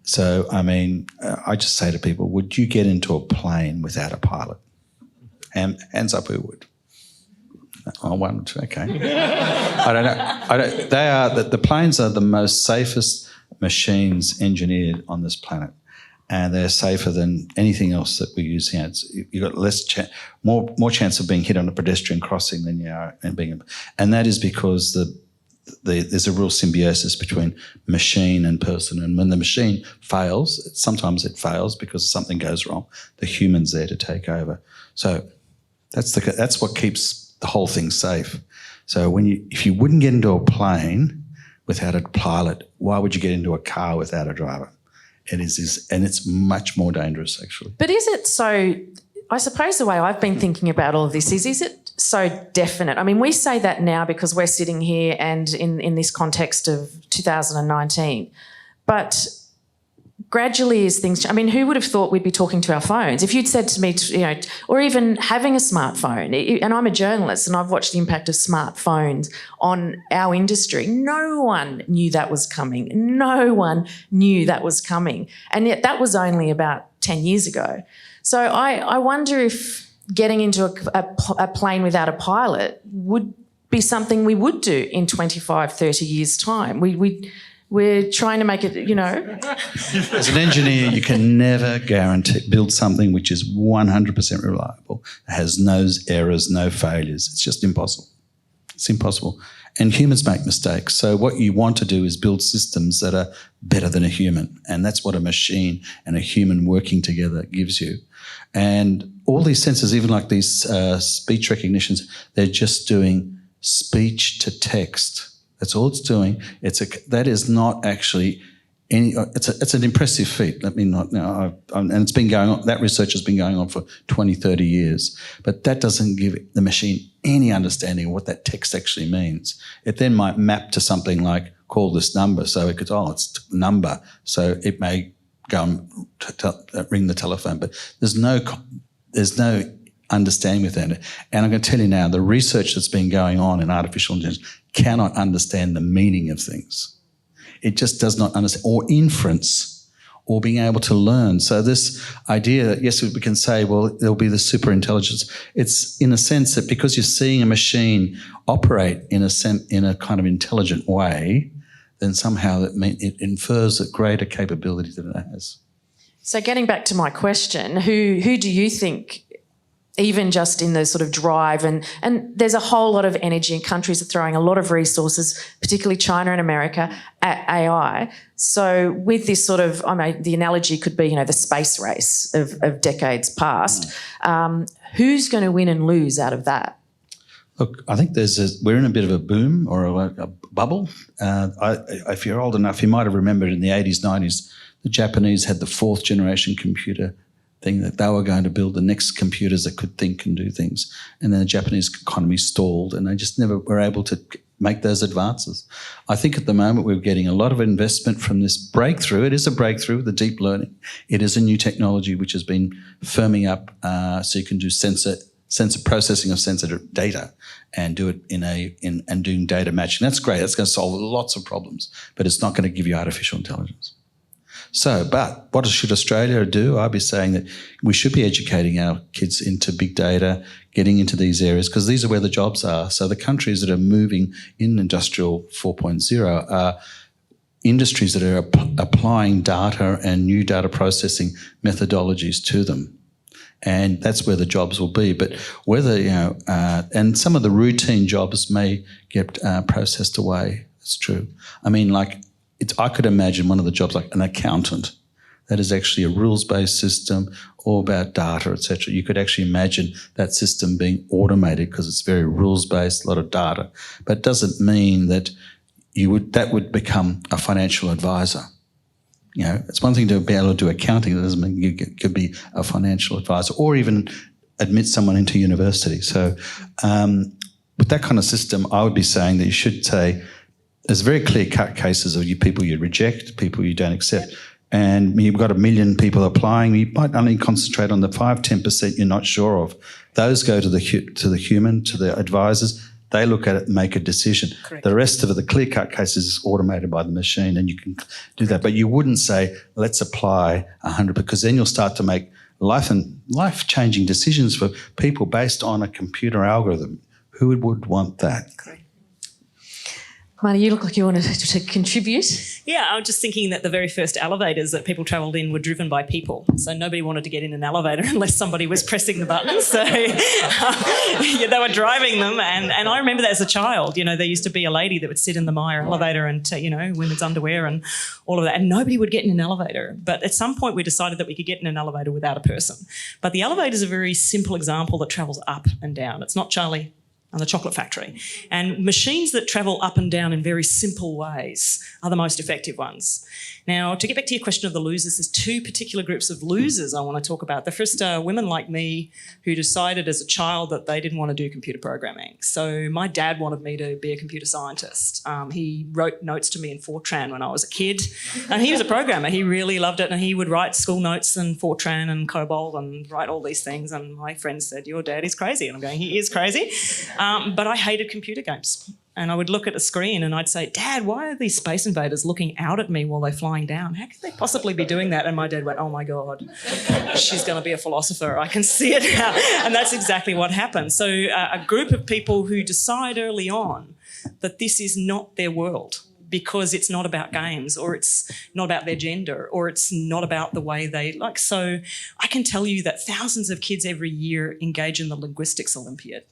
So, I just say to people, would you get into a plane without a pilot? Hands up who would. Oh, one, two, okay. I don't know. The planes are the most safest machines engineered on this planet, and they're safer than anything else that we use here. You've got more chance of being hit on a pedestrian crossing than you are and that is because there's a real symbiosis between machine and person, and when the machine fails, sometimes it fails because something goes wrong. The human's there to take over. So that's what keeps the whole thing's safe. So if you wouldn't get into a plane without a pilot, why would you get into a car without a driver? And it's much more dangerous, actually. But is it so? I suppose the way I've been thinking about all of this is it so definite? We say that now because we're sitting here and in this context of 2019, but gradually as things, who would have thought we'd be talking to our phones? If you'd said to me, or even having a smartphone, and I'm a journalist and I've watched the impact of smartphones on our industry, no one knew that was coming. No one knew that was coming. And yet that was only about 10 years ago. So I wonder if getting into a plane without a pilot would be something we would do in 25, 30 years' time. We're trying to make it, As an engineer, you can never build something which is 100% reliable, has no errors, no failures. It's just impossible. It's impossible. And humans make mistakes. So what you want to do is build systems that are better than a human. And that's what a machine and a human working together gives you. And all these sensors, even like these speech recognitions, they're just doing speech to text. That's all it's doing. That is not actually any. It's an impressive feat. Let me not. And it's been going on. That research has been going on for 20, 30 years. But that doesn't give the machine any understanding of what that text actually means. It then might map to something like call this number. So it goes, it's number. So it may go and ring the telephone. But there's no understanding with that. And I'm going to tell you now, the research that's been going on in artificial intelligence cannot understand the meaning of things. It just does not understand, or inference, or being able to learn. So this idea that, yes, we can say, well, there'll be the superintelligence. It's in a sense that because you're seeing a machine operate in a kind of intelligent way, then somehow it infers a greater capability than it has. So getting back to my question, who do you think, even just in the sort of drive, and there's a whole lot of energy, and countries are throwing a lot of resources, particularly China and America, at AI. So with this sort of, the analogy could be, the space race of decades past. Who's going to win and lose out of that? Look, I think we're in a bit of a boom or a bubble. If you're old enough, you might have remembered in the 80s, 90s, the Japanese had the fourth generation computer thing, that they were going to build the next computers that could think and do things. And then the Japanese economy stalled and they just never were able to make those advances. I think at the moment we're getting a lot of investment from this breakthrough. It is a breakthrough, the deep learning. It is a new technology which has been firming up so you can do sensor processing of sensitive data and do it and doing data matching. That's great. That's going to solve lots of problems, but it's not going to give you artificial intelligence. So, but what should Australia do? I'd be saying that we should be educating our kids into big data, getting into these areas, because these are where the jobs are. So the countries that are moving in Industrial 4.0 are industries that are applying data and new data processing methodologies to them. And that's where the jobs will be. But whether, and some of the routine jobs may get processed away. It's true. I mean, I could imagine one of the jobs like an accountant. That is actually a rules-based system, all about data, etc. You could actually imagine that system being automated because it's very rules-based, a lot of data. But it doesn't mean that that would become a financial advisor. It's one thing to be able to do accounting. It doesn't mean you could be a financial advisor or even admit someone into university. So with that kind of system, I would be saying that you should say there's very clear-cut cases of people you reject, people you don't accept. And you've got 1 million people applying. You might only concentrate on the 5-10% you're not sure of. Those go to the human, to the advisors. They look at it and make a decision. Correct. The rest of it, the clear-cut cases, is automated by the machine, and you can do that. But you wouldn't say, let's apply 100, because then you'll start to make life-changing decisions for people based on a computer algorithm. Who would want that? Correct. Marty, you look like you wanted to contribute. Yeah, I was just thinking that the very first elevators that people travelled in were driven by people. So nobody wanted to get in an elevator unless somebody was pressing the button. So they were driving them. And I remember that as a child. There used to be a lady that would sit in the Myer elevator and, women's underwear and all of that. And nobody would get in an elevator. But at some point we decided that we could get in an elevator without a person. But the elevator is a very simple example that travels up and down. It's not Charlie and the Chocolate Factory. And machines that travel up and down in very simple ways are the most effective ones. Now, to get back to your question of the losers, there's two particular groups of losers I want to talk about. The first are women like me who decided as a child that they didn't want to do computer programming. So my dad wanted me to be a computer scientist. He wrote notes to me in Fortran when I was a kid. And he was a programmer. He really loved it. And he would write school notes in Fortran and COBOL and write all these things. And my friends said, your dad is crazy. And I'm going, he is crazy. But I hated computer games. And I would look at a screen and I'd say, Dad, why are these space invaders looking out at me while they're flying down? How could they possibly be doing that? And my dad went, oh, my God, she's going to be a philosopher. I can see it now. And that's exactly what happened. So a group of people who decide early on that this is not their world because it's not about games or it's not about their gender or it's not about the way they like. So I can tell you that thousands of kids every year engage in the Linguistics Olympiad.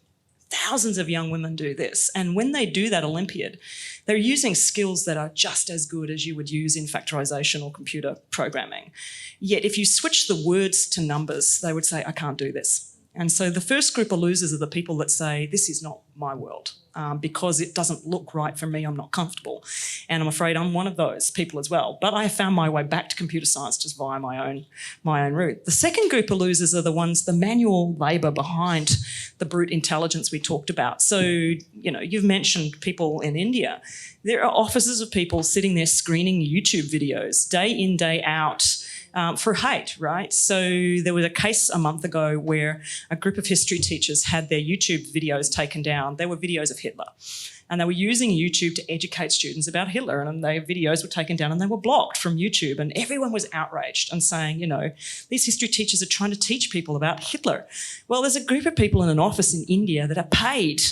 Thousands of young women do this. And when they do that Olympiad, they're using skills that are just as good as you would use in factorisation or computer programming. Yet if you switch the words to numbers, they would say, I can't do this. And so the first group of losers are the people that say, this is not my world. Because it doesn't look right for me, I'm not comfortable. And I'm afraid I'm one of those people as well. But I have found my way back to computer science just via my own route. The second group of losers are the ones, the manual labour behind the brute intelligence we talked about. So, you've mentioned people in India. There are offices of people sitting there screening YouTube videos day in, day out, for hate, right? So there was a case a month ago where a group of history teachers had their YouTube videos taken down. They were videos of Hitler. And they were using YouTube to educate students about Hitler. And their videos were taken down and they were blocked from YouTube. And everyone was outraged and saying, these history teachers are trying to teach people about Hitler. Well, there's a group of people in an office in India that are paid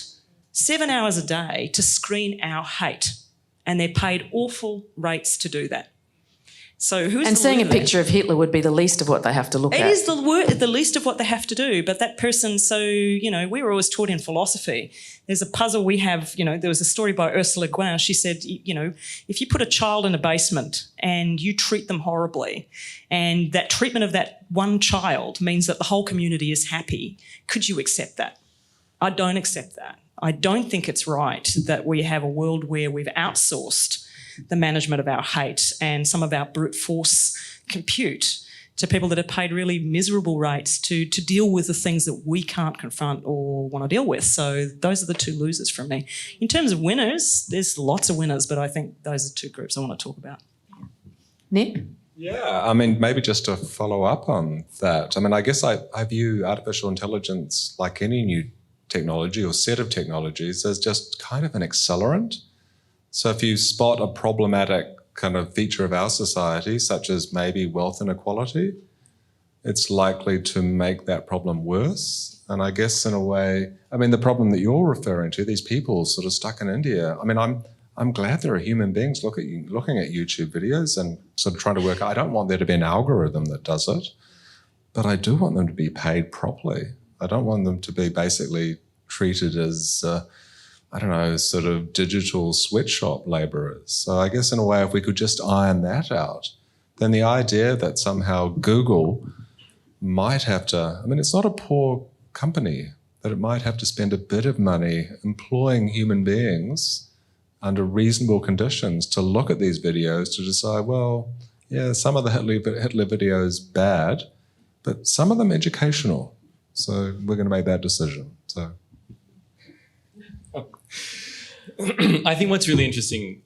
7 hours a day to screen our hate. And they're paid awful rates to do that. So and seeing a picture of Hitler would be the least of what they have to look at. It is the least of what they have to do. But that person, we were always taught in philosophy. There's a puzzle we have, there was a story by Ursula Le Guin. She said, if you put a child in a basement and you treat them horribly and that treatment of that one child means that the whole community is happy, could you accept that? I don't accept that. I don't think it's right that we have a world where we've outsourced the management of our hate and some of our brute force compute to people that are paid really miserable rates to deal with the things that we can't confront or want to deal with. So those are the two losers from me. In terms of winners, there's lots of winners, but I think those are two groups I want to talk about. Nick? Yeah, I mean, maybe just to follow up on that. I mean, I guess I view artificial intelligence like any new technology or set of technologies as just kind of an accelerant. So if you spot a problematic kind of feature of our society, such as maybe wealth inequality, it's likely to make that problem worse. And I guess in a way, I mean, the problem that you're referring to, these people sort of stuck in India, I mean, I'm glad there are human beings looking at YouTube videos and sort of trying to work out. I don't want there to be an algorithm that does it, but I do want them to be paid properly. I don't want them to be basically treated as, I don't know, sort of digital sweatshop laborers. So I guess in a way, if we could just iron that out, then the idea that somehow Google might have to, I mean, it's not a poor company, that it might have to spend a bit of money employing human beings under reasonable conditions to look at these videos to decide, well, yeah, some of the Hitler videos bad, but some of them educational. So we're going to make that decision. So I think what's really interesting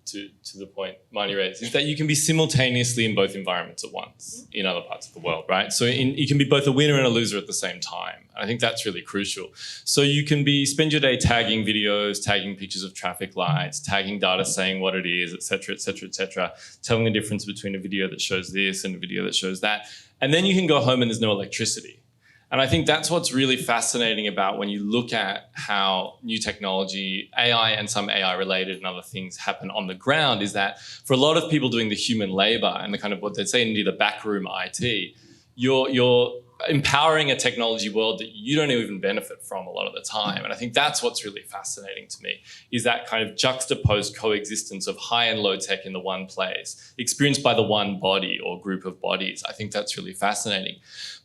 to the point Marnie raised is that you can be simultaneously in both environments at once in other parts of the world, right? So you can be both a winner and a loser at the same time. I think that's really crucial. So you can spend your day tagging videos, tagging pictures of traffic lights, tagging data saying what it is, et cetera, et cetera, et cetera, telling the difference between a video that shows this and a video that shows that. And then you can go home and there's no electricity. And I think that's what's really fascinating about when you look at how new technology, AI and some AI related and other things happen on the ground, is that for a lot of people doing the human labor and the kind of what they'd say in the backroom IT, you're empowering a technology world that you don't even benefit from a lot of the time. And I think that's what's really fascinating to me, is that kind of juxtaposed coexistence of high and low tech in the one place, experienced by the one body or group of bodies. I think that's really fascinating.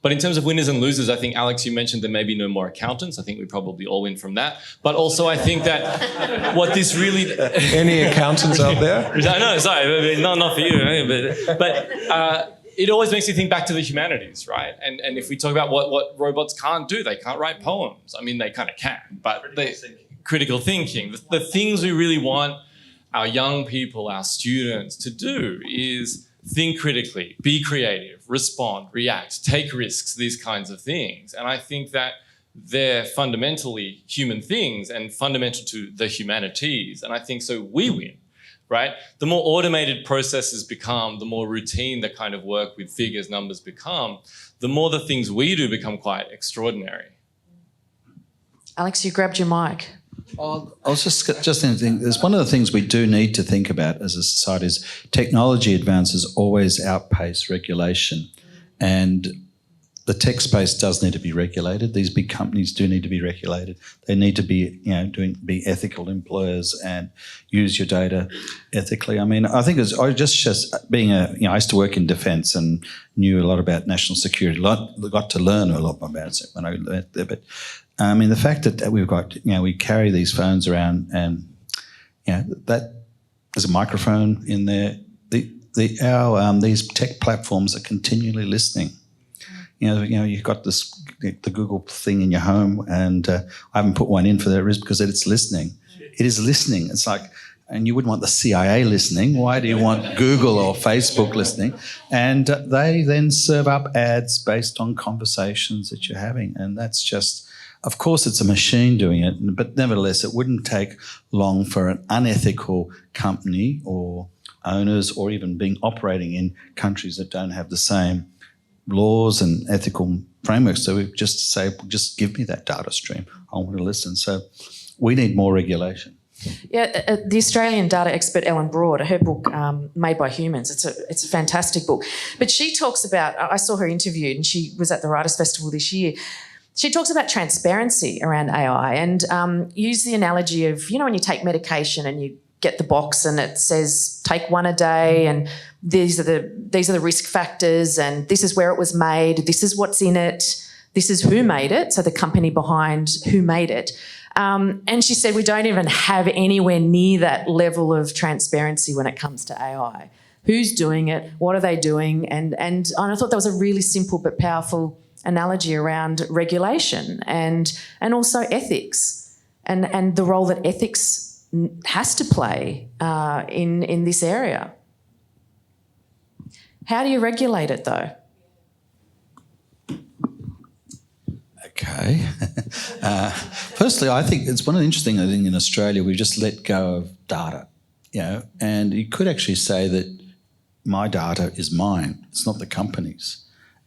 But in terms of winners and losers, I think, Alex, you mentioned there may be no more accountants. I think we probably all win from that. But also I think that what this really... Any accountants out there? No, sorry, not for you. But it always makes you think back to the humanities, right? And if we talk about what robots can't do, they can't write poems. I mean, they kind of can, but critical thinking. The things we really want our young people, our students to do is think critically, be creative, respond, react, take risks, these kinds of things. And I think that they're fundamentally human things and fundamental to the humanities. And I think so we win. Right? The more automated processes become, the more routine the kind of work with figures, numbers become, the more the things we do become quite extraordinary. Alex, you grabbed your mic. I was just thinking, there's one of the things we do need to think about as a society is technology advances always outpace regulation. And the tech space does need to be regulated. These big companies do need to be regulated. They need to be, be ethical employers and use your data ethically. I mean, I think I used to work in defence and knew a lot about national security. Got to learn a lot about it when I learned there. But I mean, the fact that we've got, we carry these phones around and, that there's a microphone in there. These tech platforms are continually listening. You've got the Google thing in your home, and I haven't put one in for that reason because it's listening. It is listening. It's like, and you wouldn't want the CIA listening. Why do you want Google or Facebook listening? And they then serve up ads based on conversations that you're having. And that's just, of course, it's a machine doing it, but nevertheless, it wouldn't take long for an unethical company or owners or even operating in countries that don't have the same laws and ethical frameworks. So we just say, just give me that data stream. I want to listen. So we need more regulation. Yeah, the Australian data expert Ellen Broad, her book Made by Humans, it's a fantastic book. But she talks about, I saw her interviewed and she was at the Writers' Festival this year. She talks about transparency around AI and use the analogy of, when you take medication and you get the box and it says take one a day and these are the risk factors and this is where it was made, this is what's in it, this is who made it, so the company behind who made it. And she said we don't even have anywhere near that level of transparency when it comes to AI. Who's doing it? What are they doing? And I thought that was a really simple but powerful analogy around regulation and also ethics and the role that ethics has to play in this area. How do you regulate it though? Okay. Firstly, I think it's one of the interesting things in Australia, we've just let go of data, and you could actually say that my data is mine. It's not the company's.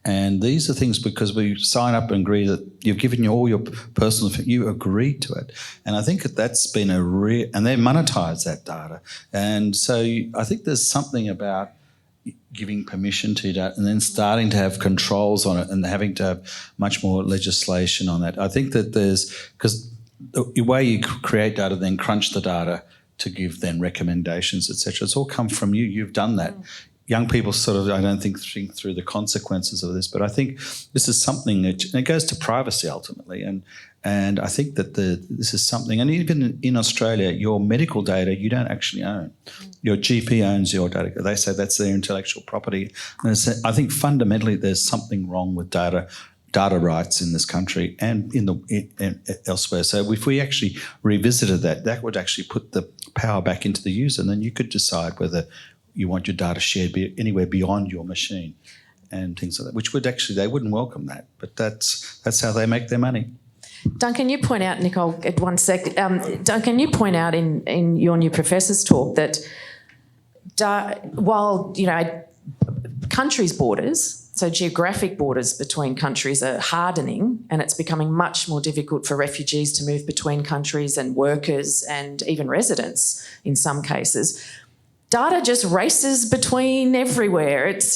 And these are things because we sign up and agree that you've given you all your personal, you agreed to it. And I think that's been and they monetize that data. And so I think there's something about giving permission to that and then starting to have controls on it and having to have much more legislation on that. I think that because the way you create data, then crunch the data to give then recommendations, etc. It's all come from you. You've done that. Young people sort of, I don't think through the consequences of this, but I think this is something that, and it goes to privacy ultimately, and I think that this is something, and even in Australia, your medical data you don't actually own. Your GP owns your data. They say that's their intellectual property. And I think fundamentally there's something wrong with data rights in this country and elsewhere. So if we actually revisited that would actually put the power back into the user, and then you could decide whether you want your data shared anywhere beyond your machine and things like that, which would actually, they wouldn't welcome that, but that's how they make their money. Duncan, you point out, Nicole, at 1 sec. Duncan, you point out in your new professor's talk that while, countries' borders, so geographic borders between countries are hardening, and it's becoming much more difficult for refugees to move between countries and workers and even residents in some cases, data just races between everywhere. It's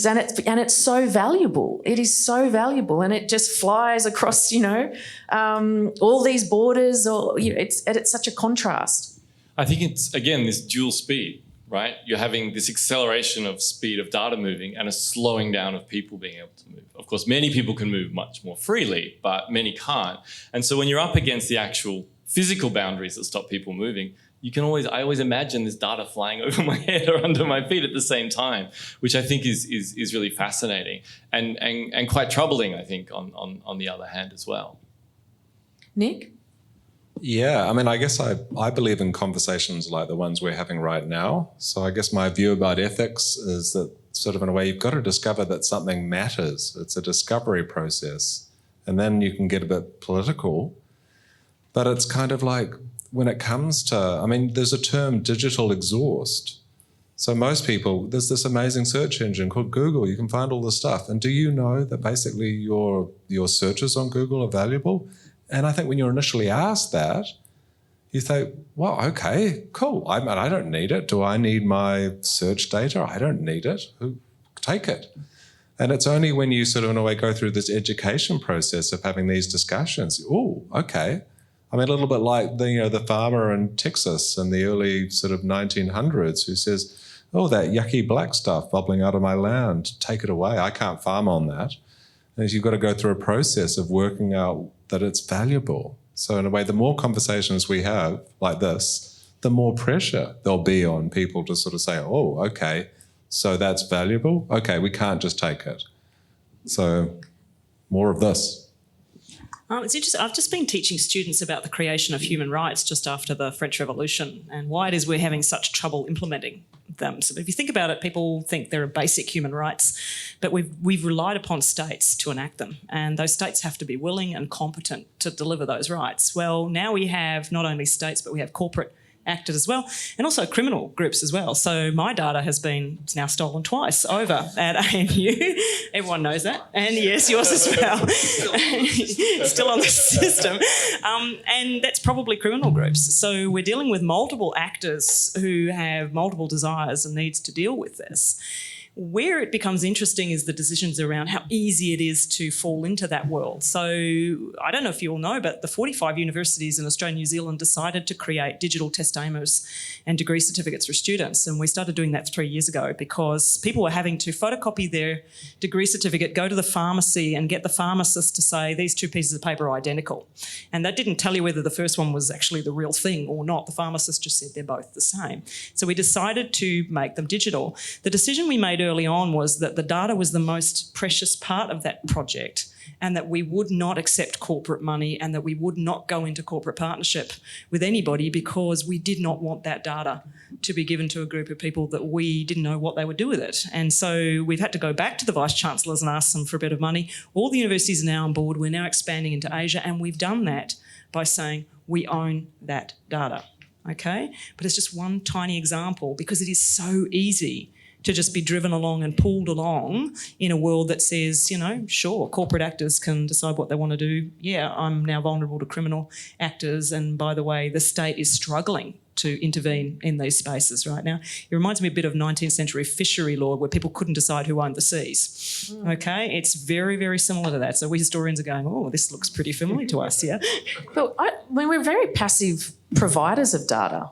so valuable. It is so valuable, and it just flies across, all these borders. It's such a contrast. I think it's, again, this dual speed, right? You're having this acceleration of speed of data moving and a slowing down of people being able to move. Of course, many people can move much more freely, but many can't. And so when you're up against the actual physical boundaries that stop people moving, I always imagine this data flying over my head or under my feet at the same time, which I think is really fascinating and quite troubling, I think, on the other hand as well. Nick? Yeah, I guess I believe in conversations like the ones we're having right now. So I guess my view about ethics is that sort of in a way you've got to discover that something matters. It's a discovery process. And then you can get a bit political. But it's kind of like, when it comes to, there's a term, digital exhaust. So most people, there's this amazing search engine called Google. You can find all this stuff. And do you know that basically your searches on Google are valuable? And I think when you're initially asked that, you think, well, okay, cool. I don't need it. Do I need my search data? I don't need it. Take it. And it's only when you sort of, in a way, go through this education process of having these discussions, oh, okay. A little bit like the farmer in Texas in the early sort of 1900s who says, oh, that yucky black stuff bubbling out of my land, take it away. I can't farm on that. And you've got to go through a process of working out that it's valuable. So in a way, the more conversations we have like this, the more pressure there'll be on people to sort of say, oh, okay, so that's valuable. Okay, we can't just take it. So more of this. It's interesting. I've just been teaching students about the creation of human rights just after the French Revolution and why it is we're having such trouble implementing them. So if you think about it, people think there are basic human rights, but we've relied upon states to enact them, and those states have to be willing and competent to deliver those rights. Well, now we have not only states, but we have corporate actors as well, and also criminal groups as well. So my data has been now stolen twice over at ANU. Everyone knows that. And yes, yours as well. Still on the system. And that's probably criminal groups. So we're dealing with multiple actors who have multiple desires and needs to deal with this. Where it becomes interesting is the decisions around how easy it is to fall into that world. So I don't know if you all know, but the 45 universities in Australia and New Zealand decided to create digital testamenters and degree certificates for students. And we started doing that 3 years ago because people were having to photocopy their degree certificate, go to the pharmacy and get the pharmacist to say these two pieces of paper are identical. And that didn't tell you whether the first one was actually the real thing or not. The pharmacist just said they're both the same. So we decided to make them digital. The decision we made early on was that the data was the most precious part of that project, and that we would not accept corporate money and that we would not go into corporate partnership with anybody because we did not want that data to be given to a group of people that we didn't know what they would do with it. And so we've had to go back to the Vice-Chancellors and ask them for a bit of money. All the universities are now on board. We're now expanding into Asia, and we've done that by saying we own that data, okay? But it's just one tiny example because it is so easy to just be driven along and pulled along in a world that says, you know, sure, corporate actors can decide what they want to do. Yeah, I'm now vulnerable to criminal actors. And by the way, the state is struggling to intervene in these spaces right now. It reminds me a bit of 19th century fishery law where people couldn't decide who owned the seas. Okay, it's very, very similar to that. So we historians are going, oh, this looks pretty familiar to us, yeah? But we're very passive providers of data.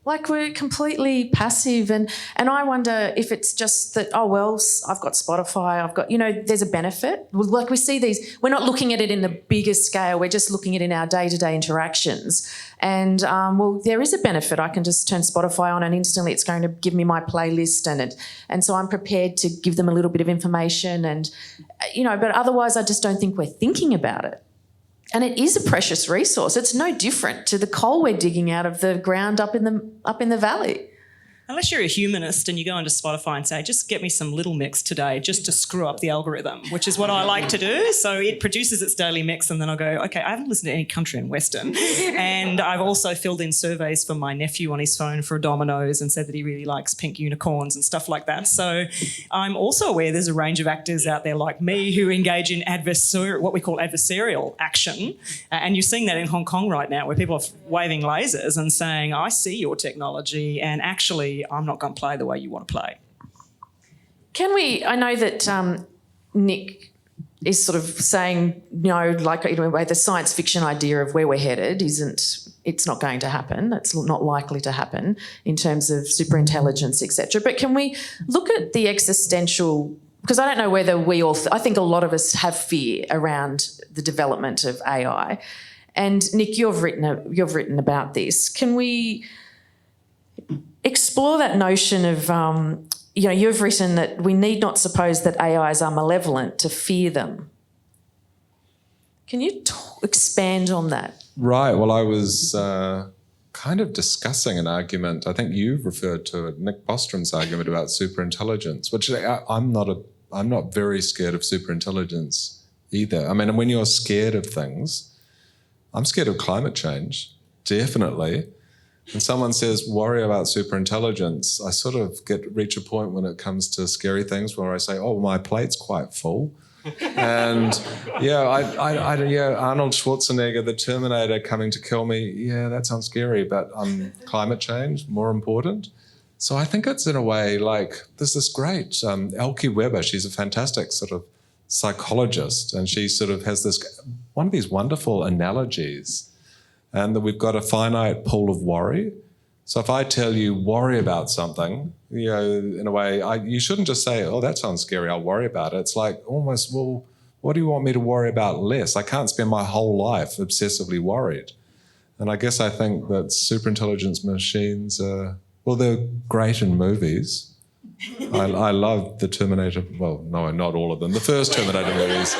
Like we're completely passive and I wonder if it's just that, oh, well, I've got Spotify, I've got, you know, there's a benefit. Like we see these, we're not looking at it in the bigger scale, we're just looking at it in our day-to-day interactions. And, well, there is a benefit. I can just turn Spotify on and instantly it's going to give me my playlist and so I'm prepared to give them a little bit of information and, you know, but otherwise I just don't think we're thinking about it. And it is a precious resource. It's no different to the coal we're digging out of the ground up in the valley. Unless you're a humanist and you go into Spotify and say, just get me some Little Mix today just to screw up the algorithm, which is what I like to do. So it produces its daily mix and then I'll go, okay, I haven't listened to any country and western. And I've also filled in surveys for my nephew on his phone for Domino's and said that he really likes pink unicorns and stuff like that. So I'm also aware there's a range of actors out there like me who engage in what we call adversarial action. And you're seeing that in Hong Kong right now where people are waving lasers and saying, I see your technology and actually I'm not going to play the way you want to play. I know that Nick is sort of saying, you know, like, you know, the science fiction idea of where we're headed it's not going to happen. It's not likely to happen in terms of superintelligence, etc. But can we look at the existential, because I don't know whether I think a lot of us have fear around the development of AI. And Nick, you've written about this. Can we explore that notion of, you know, you've written that we need not suppose that AIs are malevolent to fear them. Can you expand on that? Right. Well, I was kind of discussing an argument. I think you've referred to it, Nick Bostrom's argument about superintelligence, which I'm not very scared of superintelligence either. I mean, when you're scared of things, I'm scared of climate change, definitely. When someone says worry about superintelligence, I sort of reach a point when it comes to scary things where I say, oh, my plate's quite full. And yeah, Arnold Schwarzenegger, the Terminator coming to kill me, yeah, that sounds scary, but climate change, more important. So I think it's in a way like, there's this great, Elke Weber, she's a fantastic sort of psychologist, and she sort of has one of these wonderful analogies, and that we've got a finite pool of worry. So if I tell you worry about something, you know, in a way, you shouldn't just say, oh, that sounds scary, I'll worry about it. It's like almost, well, what do you want me to worry about less? I can't spend my whole life obsessively worried. And I guess I think that superintelligence machines they're great in movies. I love the Terminator. Well, no, not all of them. The first Terminator movies.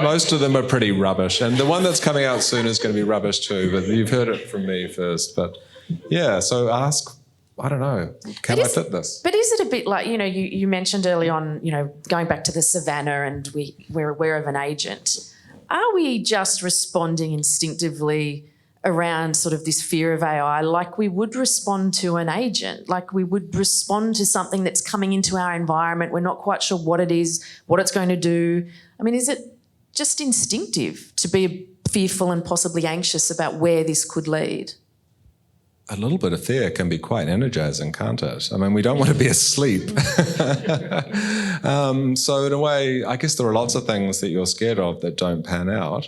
Most of them are pretty rubbish. And the one that's coming out soon is going to be rubbish too, but you've heard it from me first. But yeah, so ask, I don't know, can I fit this? But is it a bit like, you know, you mentioned early on, you know, going back to the savannah and we're aware of an agent. Are we just responding instinctively around sort of this fear of AI like we would respond to an agent, like we would respond to something that's coming into our environment? We're not quite sure what it is, what it's going to do. I mean, is it just instinctive to be fearful and possibly anxious about where this could lead? A little bit of fear can be quite energizing, can't it? I mean, we don't want to be asleep. So in a way, I guess there are lots of things that you're scared of that don't pan out.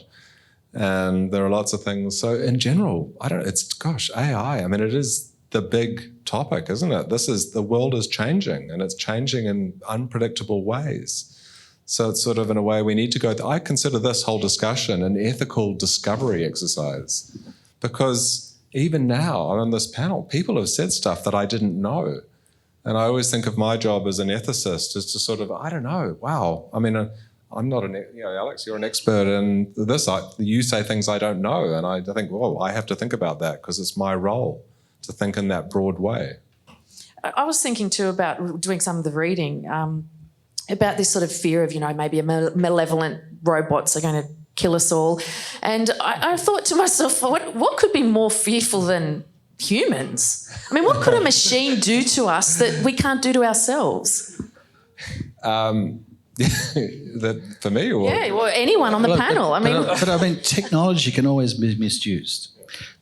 And there are lots of things. So in general, AI. I mean, it is the big topic, isn't it? The world is changing, and it's changing in unpredictable ways. So it's sort of in a way we need to go. I consider this whole discussion an ethical discovery exercise, because even now on this panel, people have said stuff that I didn't know. And I always think of my job as an ethicist is to sort of, I don't know, wow. I mean, I'm not Alex, you're an expert in this. You say things I don't know. And I think, well, I have to think about that because it's my role to think in that broad way. I was thinking too about doing some of the reading about this sort of fear of, maybe malevolent robots are going to kill us all. And I thought to myself, what could be more fearful than humans? I mean, what could a machine do to us that we can't do to ourselves? That for me, or anyone on the panel. But technology can always be misused.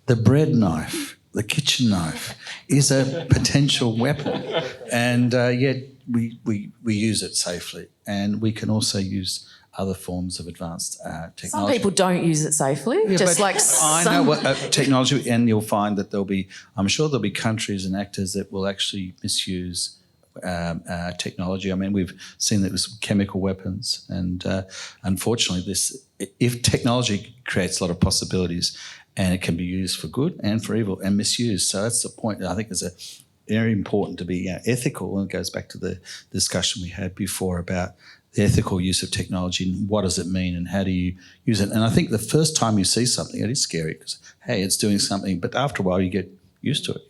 The bread knife, the kitchen knife, is a potential weapon, and yet we use it safely, and we can also use other forms of advanced technology. Some people don't use it safely, I know what technology, and you'll find that I'm sure there'll be countries and actors that will actually misuse technology. I mean, we've seen that with chemical weapons, and unfortunately, if technology creates a lot of possibilities, and it can be used for good and for evil and misused. So that's the point. I think it's very important to be ethical, and it goes back to the discussion we had before about the ethical use of technology and what does it mean and how do you use it. And I think the first time you see something, it is scary because, hey, it's doing something, but after a while you get used to it,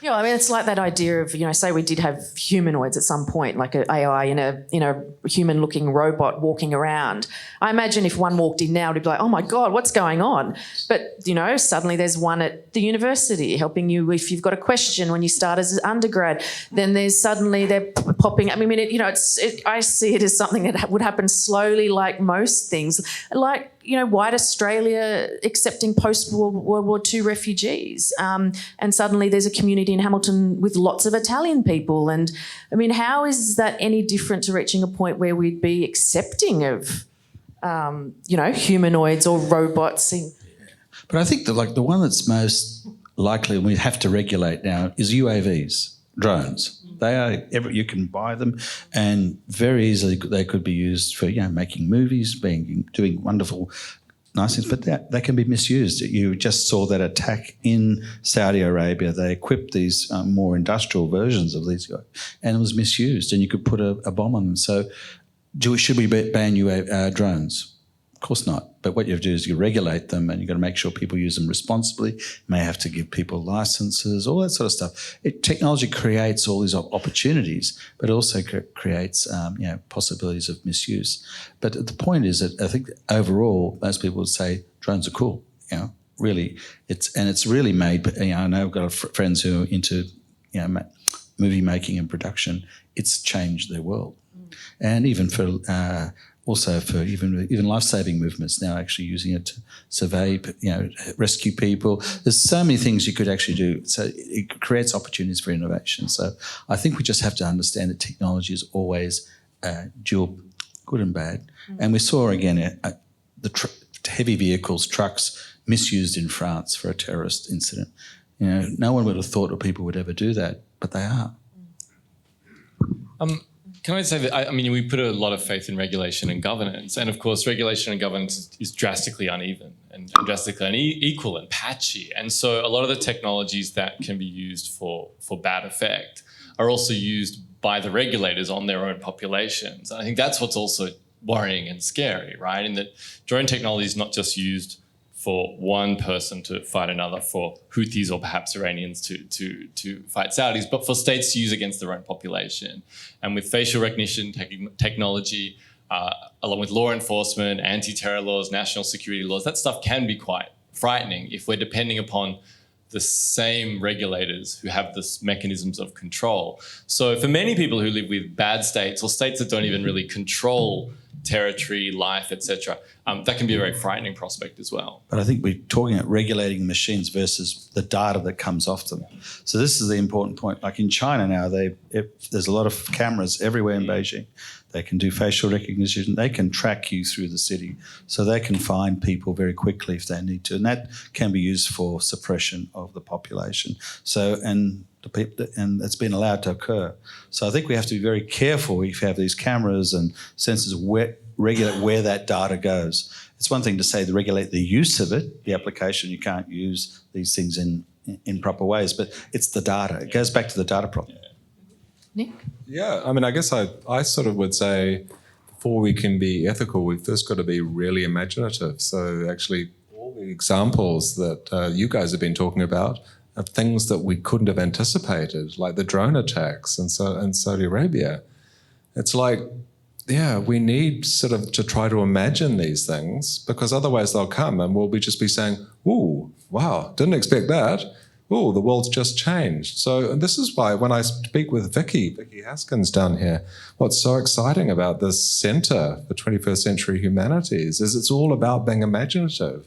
Yeah, I mean, it's like that idea of, say we did have humanoids at some point, like an AI in a human-looking robot walking around. I imagine if one walked in now, it'd be like, oh my God, what's going on? But, suddenly there's one at the university helping you if you've got a question when you start as an undergrad. Then they're popping. I mean, I see it as something that would happen slowly, like most things, like, white Australia accepting post-World War II refugees. And suddenly there's a community in Hamilton with lots of Italian people. And, I mean, how is that any different to reaching a point where we'd be accepting of, humanoids or robots? But I think the one that's most likely and we have to regulate now is UAVs, drones. They are, you can buy them, and very easily they could be used for making movies, doing wonderful, nice things. But they can be misused. You just saw that attack in Saudi Arabia. They equipped these more industrial versions of these guys, and it was misused. And you could put a bomb on them. So, should we ban drones? Of course not. But what you have to do is you regulate them, and you've got to make sure people use them responsibly. You may have to give people licenses, all that sort of stuff. Technology creates all these opportunities, but it also creates possibilities of misuse. But the point is that I think overall, most people would say drones are cool. Really, it's really made. But I know I've got friends who are into movie making and production. It's changed their world, and even for. Also for even life-saving movements now actually using it to survey, rescue people. There's so many things you could actually do. So it creates opportunities for innovation. So I think we just have to understand that technology is always dual good and bad. And we saw again the heavy vehicles, trucks misused in France for a terrorist incident. No one would have thought that people would ever do that, but they are. Can I say that, we put a lot of faith in regulation and governance. And of course, regulation and governance is drastically uneven and drastically unequal and patchy. And so a lot of the technologies that can be used for bad effect are also used by the regulators on their own populations. And I think that's what's also worrying and scary, right? In that drone technology is not just used for one person to fight another, for Houthis or perhaps Iranians to fight Saudis, but for states to use against their own population. And with facial recognition technology, along with law enforcement, anti-terror laws, national security laws, that stuff can be quite frightening if we're depending upon the same regulators who have this mechanisms of control. So for many people who live with bad states or states that don't even really control territory, life, etc., that can be a very frightening prospect as well. But I think we're talking about regulating machines versus the data that comes off them. So this is the important point. Like in China now, there's a lot of cameras everywhere in Beijing. They can do facial recognition. They can track you through the city. So they can find people very quickly if they need to. And that can be used for suppression of the population. And it's been allowed to occur. So I think we have to be very careful if you have these cameras and sensors regulate where that data goes. It's one thing to say to regulate the use of it, the application. You can't use these things in proper ways, but it's the data. It goes back to the data problem. Nick? Yeah, I guess I sort of would say the before we can be ethical, we've first got to be really imaginative. So actually, all the examples that you guys have been talking about of things that we couldn't have anticipated, like the drone attacks in Saudi Arabia. It's like, yeah, we need sort of to try to imagine these things, because otherwise they'll come and we'll just be saying, ooh, wow, didn't expect that. Ooh, the world's just changed. So this is why when I speak with Vicky Haskins down here, what's so exciting about this Centre for 21st Century Humanities is it's all about being imaginative.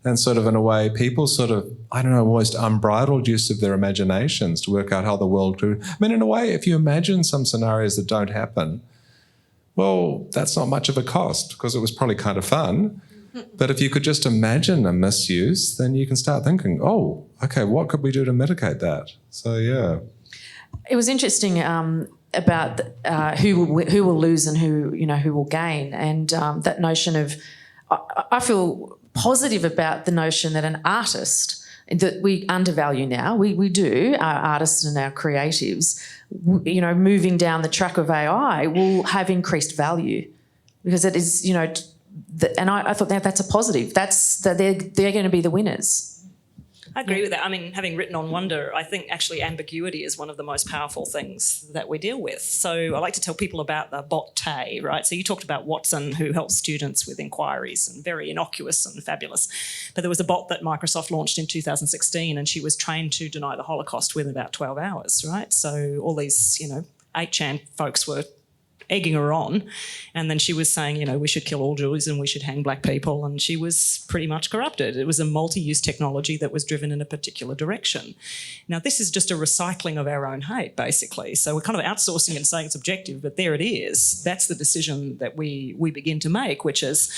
And sort of in a way, people sort of, I don't know, almost unbridled use of their imaginations to work out how the world could. I mean, in a way, if you imagine some scenarios that don't happen, well, that's not much of a cost because it was probably kind of fun. But if you could just imagine a misuse, then you can start thinking, oh, okay, what could we do to mitigate that? So, yeah. It was interesting about who will lose and who will gain, and that notion of I feel positive about the notion that an artist that we undervalue now, we do, our artists and our creatives, moving down the track of AI will have increased value because it is, and I thought that's a positive. They're going to be the winners. I agree with that. I mean, having written on wonder, I think actually ambiguity is one of the most powerful things that we deal with. So I like to tell people about the bot Tay, right? So you talked about Watson, who helps students with inquiries, and very innocuous and fabulous. But there was a bot that Microsoft launched in 2016, and she was trained to deny the Holocaust within about 12 hours, right? So all these, 8chan folks were egging her on, and then she was saying, we should kill all Jews and we should hang black people, and she was pretty much corrupted. It was a multi-use technology that was driven in a particular direction. Now, this is just a recycling of our own hate, basically. So we're kind of outsourcing and saying it's objective, but there it is. That's the decision that we begin to make, which is,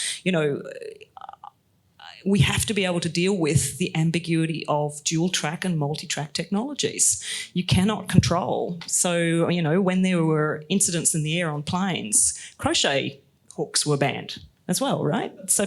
we have to be able to deal with the ambiguity of dual track and multi-track technologies. You cannot control. So, when there were incidents in the air on planes, crochet hooks were banned as well, right? So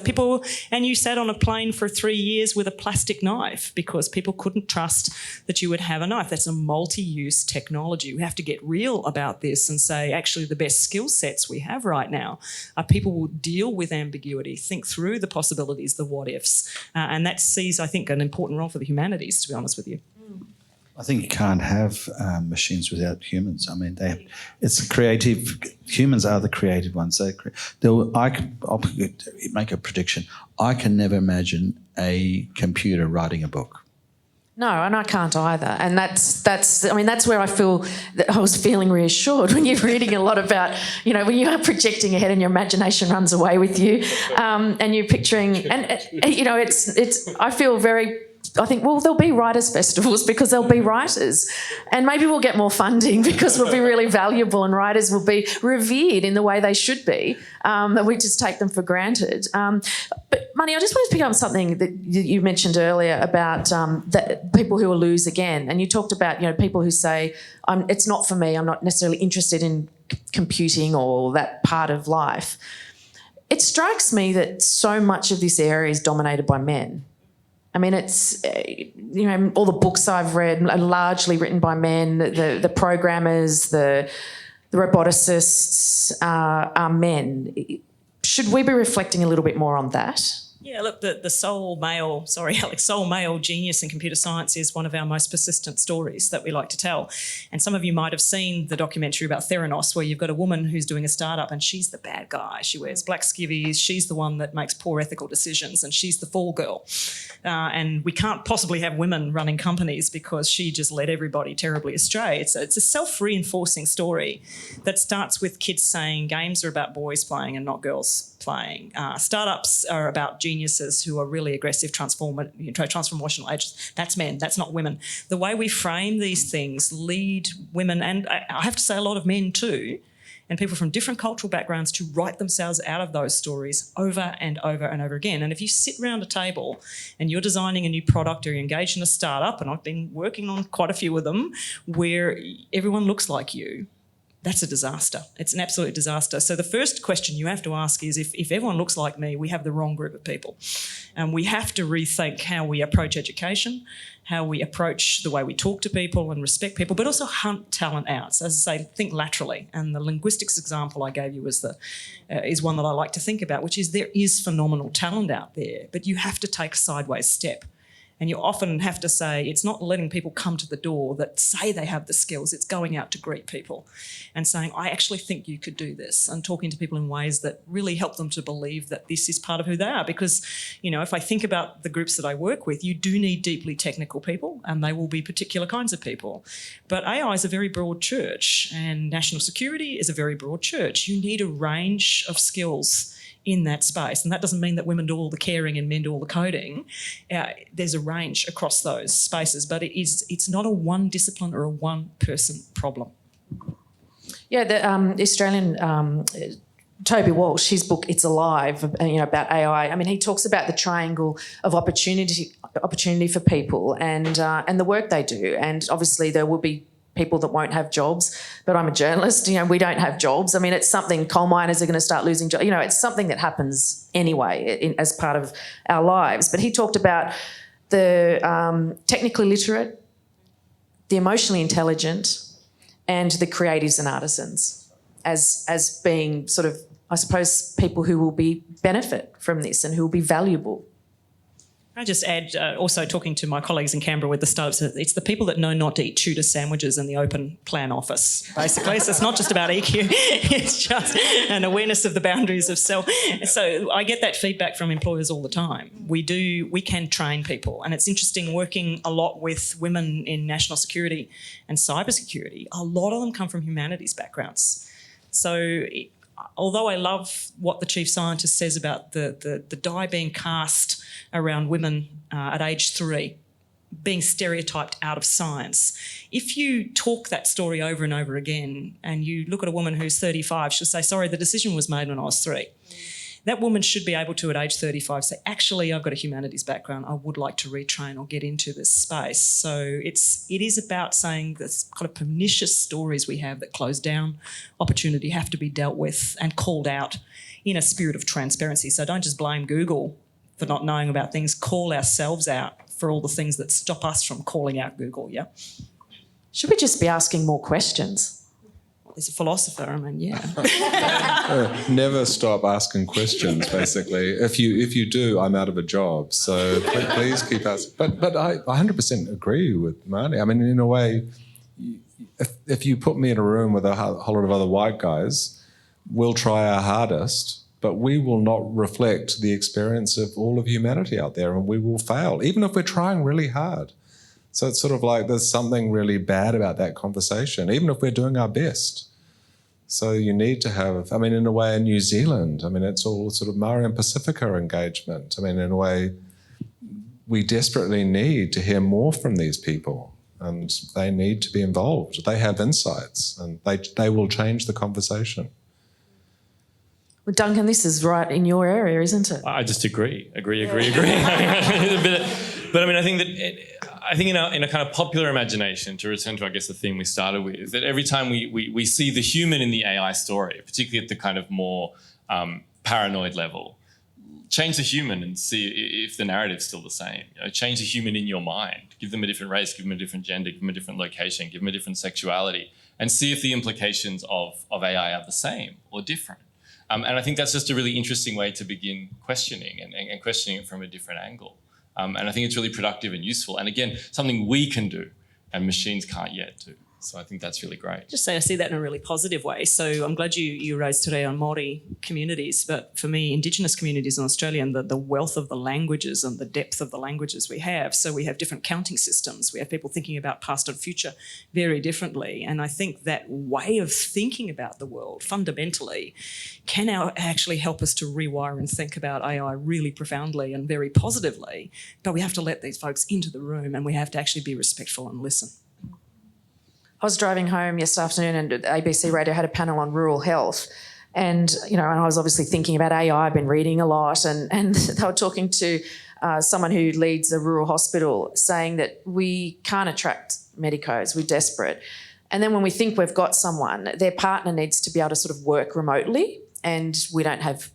and you sat on a plane for 3 years with a plastic knife because people couldn't trust that you would have a knife. That's a multi-use technology. We have to get real about this and say, actually, the best skill sets we have right now are people who deal with ambiguity, think through the possibilities, the what-ifs, and that sees, I think, an important role for the humanities, to be honest with you. I think you can't have machines without humans. I mean, it's creative. Humans are the creative ones. I'll make a prediction. I can never imagine a computer writing a book. No, and I can't either. And that's where I feel that I was feeling reassured when you're reading a lot about, when you are projecting ahead and your imagination runs away with you, and you're picturing, I feel I think, well, there'll be writers' festivals because there'll be writers, and maybe we'll get more funding because we'll be really valuable and writers will be revered in the way they should be, that we just take them for granted. But, Money, I just wanted to pick up on something that you mentioned earlier about that people who will lose again, and you talked about, people who say, it's not for me, I'm not necessarily interested in computing or that part of life. It strikes me that so much of this area is dominated by men. I mean, it's, all the books I've read are largely written by men. The programmers, the roboticists are men. Should we be reflecting a little bit more on that? Yeah, look, the sole male genius in computer science is one of our most persistent stories that we like to tell. And some of you might have seen the documentary about Theranos, where you've got a woman who's doing a startup and she's the bad guy. She wears black skivvies. She's the one that makes poor ethical decisions, and she's the fall girl. And we can't possibly have women running companies because she just led everybody terribly astray. It's a self-reinforcing story that starts with kids saying games are about boys playing and not girls playing. Startups are about geniuses who are really aggressive, transformational agents. That's men, that's not women. The way we frame these things lead women, and I have to say a lot of men too, and people from different cultural backgrounds to write themselves out of those stories over and over and over again. And if you sit around a table and you're designing a new product or you're engaged in a startup, and I've been working on quite a few of them, where everyone looks like you, that's a disaster. It's an absolute disaster. So the first question you have to ask is if everyone looks like me, we have the wrong group of people. And we have to rethink how we approach education, how we approach the way we talk to people and respect people, but also hunt talent out. So as I say, think laterally. And the linguistics example I gave you is one that I like to think about, which is there is phenomenal talent out there, but you have to take a sideways step. And you often have to say, it's not letting people come to the door that say they have the skills, it's going out to greet people and saying, I actually think you could do this, and talking to people in ways that really help them to believe that this is part of who they are. Because, if I think about the groups that I work with, you do need deeply technical people, and they will be particular kinds of people. But AI is a very broad church, and national security is a very broad church. You need a range of skills in that space. And that doesn't mean that women do all the caring and men do all the coding. There's a range across those spaces, but it's not a one discipline or a one person problem. Yeah, the Australian Toby Walsh, his book It's Alive, about AI. I mean, he talks about the triangle of opportunity for people and the work they do. And obviously there will be people that won't have jobs, but I'm a journalist, we don't have jobs. I mean, it's something, coal miners are going to start losing jobs. It's something that happens anyway as part of our lives. But he talked about the technically literate, the emotionally intelligent, and the creatives and artisans as being sort of, I suppose, people who will benefit from this and who will be valuable. I just add, also talking to my colleagues in Canberra with the startups, it's the people that know not to eat Tudor sandwiches in the open plan office, basically. So it's not just about EQ, it's just an awareness of the boundaries of self. So I get that feedback from employers all the time. We can train people. And it's interesting working a lot with women in national security and cybersecurity. A lot of them come from humanities backgrounds. So although I love what the chief scientist says about the die being cast around women at age 3, being stereotyped out of science, if you talk that story over and over again and you look at a woman who's 35, she'll say, sorry, the decision was made when I was 3. That woman should be able to, at age 35, say, actually, I've got a humanities background. I would like to retrain or get into this space. So it is about saying this kind of pernicious stories we have that close down opportunity have to be dealt with and called out in a spirit of transparency. So don't just blame Google for not knowing about things. Call ourselves out for all the things that stop us from calling out Google, yeah? Should we just be asking more questions? As a philosopher, I mean, yeah. Never stop asking questions, basically. If you do, I'm out of a job. So please keep asking. But I 100% agree with Marnie. I mean, in a way, if you put me in a room with a whole lot of other white guys, we'll try our hardest, but we will not reflect the experience of all of humanity out there, and we will fail, even if we're trying really hard. So it's sort of like there's something really bad about that conversation, even if we're doing our best. So you need to have, I mean, in a way, in New Zealand, I mean, it's all sort of Maori and Pacifica engagement. I mean, in a way, we desperately need to hear more from these people, and they need to be involved. They have insights, and they will change the conversation. Well, Duncan, this is right in your area, isn't it? I just agree. But I mean, I think in a kind of popular imagination, to return to, I guess, the theme we started with, that every time we see the human in the AI story, particularly at the kind of more paranoid level, change the human and see if the narrative's still the same. Change the human in your mind. Give them a different race, give them a different gender, give them a different location, give them a different sexuality, and see if the implications of AI are the same or different. And I think that's just a really interesting way to begin questioning and questioning it from a different angle. And I think it's really productive and useful. And again, something we can do and machines can't yet do. So I think that's really great. Just say I see that in a really positive way. So I'm glad you raised today on Māori communities, but for me, Indigenous communities in Australia and the wealth of the languages and the depth of the languages we have. So we have different counting systems. We have people thinking about past and future very differently. And I think that way of thinking about the world fundamentally can actually help us to rewire and think about AI really profoundly and very positively. But we have to let these folks into the room, and we have to actually be respectful and listen. I was driving home yesterday afternoon and ABC Radio had a panel on rural health. And, and I was obviously thinking about AI. I've been reading a lot. And they were talking to someone who leads a rural hospital saying that we can't attract medicos. We're desperate. And then when we think we've got someone, their partner needs to be able to sort of work remotely, and we don't have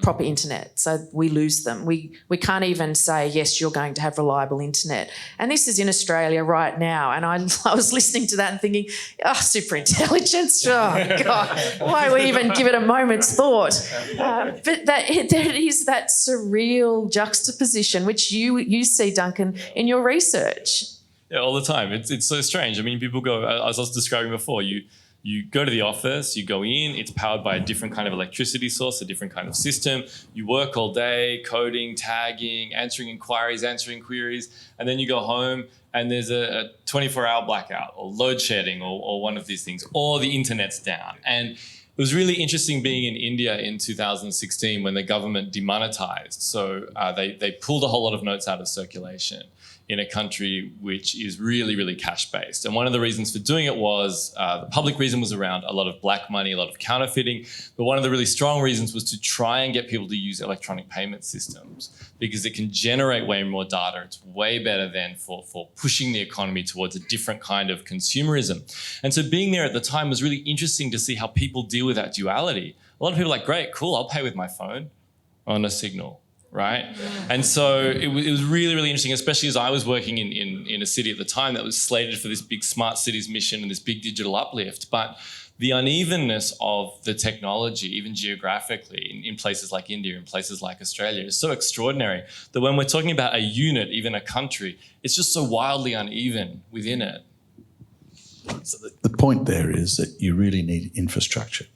proper internet, so we lose them. We can't even say, yes, you're going to have reliable internet. And this is in Australia right now, and I was listening to that and thinking, oh, superintelligence, oh God, why we even give it a moment's thought? But there is that surreal juxtaposition which you see, Duncan, in your research. Yeah, all the time. It's so strange. I mean, people go, as I was describing before, you go to the office, you go in, it's powered by a different kind of electricity source, a different kind of system. You work all day, coding, tagging, answering inquiries, answering queries, and then you go home and there's a 24-hour blackout or load shedding or one of these things, or the internet's down. And it was really interesting being in India in 2016 when the government demonetized. So they pulled a whole lot of notes out of circulation in a country which is really, really cash-based. And one of the reasons for doing it was, the public reason was around a lot of black money, a lot of counterfeiting. But one of the really strong reasons was to try and get people to use electronic payment systems because it can generate way more data. It's way better than for pushing the economy towards a different kind of consumerism. And so being there at the time was really interesting to see how people deal with that duality. A lot of people are like, great, cool, I'll pay with my phone on a signal. Right? And so it was really, really interesting, especially as I was working in a city at the time that was slated for this big smart cities mission and this big digital uplift. But the unevenness of the technology, even geographically, in places like India and places like Australia, is so extraordinary that when we're talking about a unit, even a country, it's just so wildly uneven within it. So the point there is that you really need infrastructure.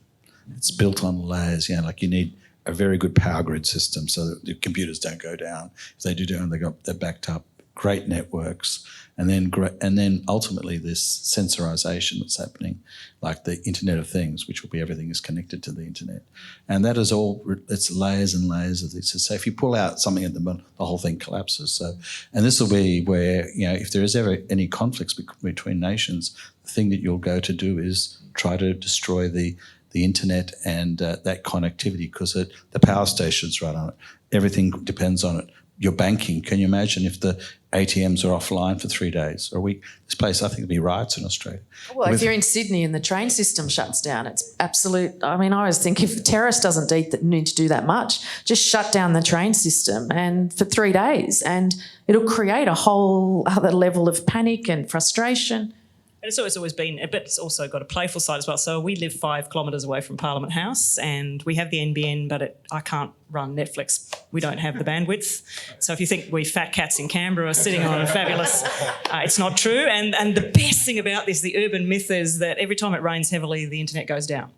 It's built on layers, like you need a very good power grid system so that the computers don't go down. If they do down, they're backed up. Great networks, and then ultimately this sensorization that's happening, like the Internet of Things, which will be everything is connected to the internet, and that is all. It's layers and layers of this. So if you pull out something at the moment, the whole thing collapses. So, and this will be where if there is ever any conflicts between nations, the thing that you'll go to do is try to destroy the internet and that connectivity because the power stations run on it. Everything depends on it. Your banking, can you imagine if the ATMs are offline for 3 days or a week? This place, I think, would be riots in Australia. Well, if you're in Sydney and the train system shuts down, it's absolute. I mean, I always think if a terrorist doesn't need to do that much, just shut down the train system and for 3 days, and it'll create a whole other level of panic and frustration. And it's always been, but it's also got a playful side as well. So we live 5 kilometres away from Parliament House and we have the NBN, but I can't run Netflix. We don't have the bandwidth. So if you think we fat cats in Canberra are sitting on a fabulous, it's not true. And the best thing about this, the urban myth, is that every time it rains heavily, the internet goes down.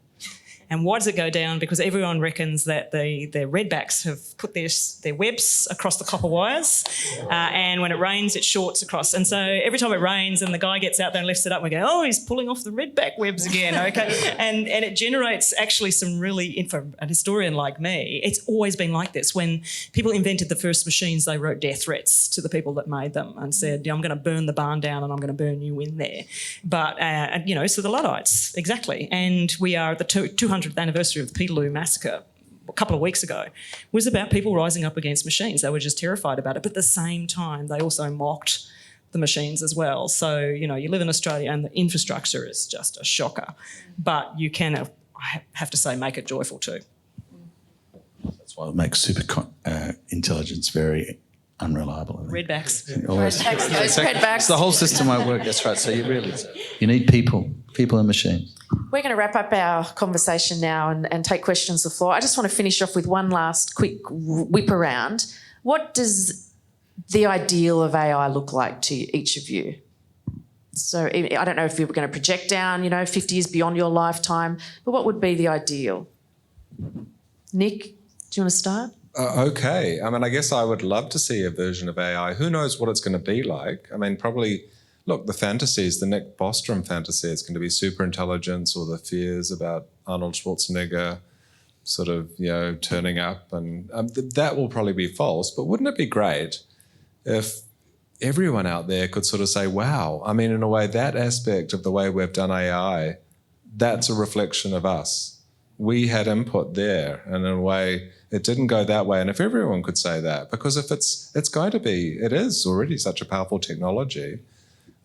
And why does it go down? Because everyone reckons that the redbacks have put their webs across the copper wires, and when it rains, it shorts across. And so every time it rains and the guy gets out there and lifts it up, we go, oh, he's pulling off the redback webs again, okay? And it generates actually some really, for a historian like me, it's always been like this. When people invented the first machines, they wrote death threats to the people that made them and said, I'm going to burn the barn down and I'm going to burn you in there. But, so the Luddites, exactly. And we are at the 200th anniversary of the Peterloo massacre a couple of weeks ago, was about people rising up against machines. They were just terrified about it. But at the same time, they also mocked the machines as well. So, you live in Australia and the infrastructure is just a shocker. But you can, I have to say, make it joyful too. That's why it makes super intelligence very unreliable. Redbacks. Redbacks. The whole system won't work. That's right. So you need people and machines. We're going to wrap up our conversation now and take questions on the floor. I just want to finish off with one last quick whip around. What does the ideal of AI look like to each of you? So I don't know if you were going to project down, 50 years beyond your lifetime, but what would be the ideal? Nick, do you want to start? Okay. I guess I would love to see a version of AI. Who knows what it's going to be like? Probably, look, the fantasies, the Nick Bostrom fantasy, it's going to be super intelligence, or the fears about Arnold Schwarzenegger sort of, turning up. And that will probably be false. But wouldn't it be great if everyone out there could sort of say, wow, in a way, that aspect of the way we've done AI, that's a reflection of us. We had input there, and in a way, it didn't go that way. And if everyone could say that, because if it is already such a powerful technology,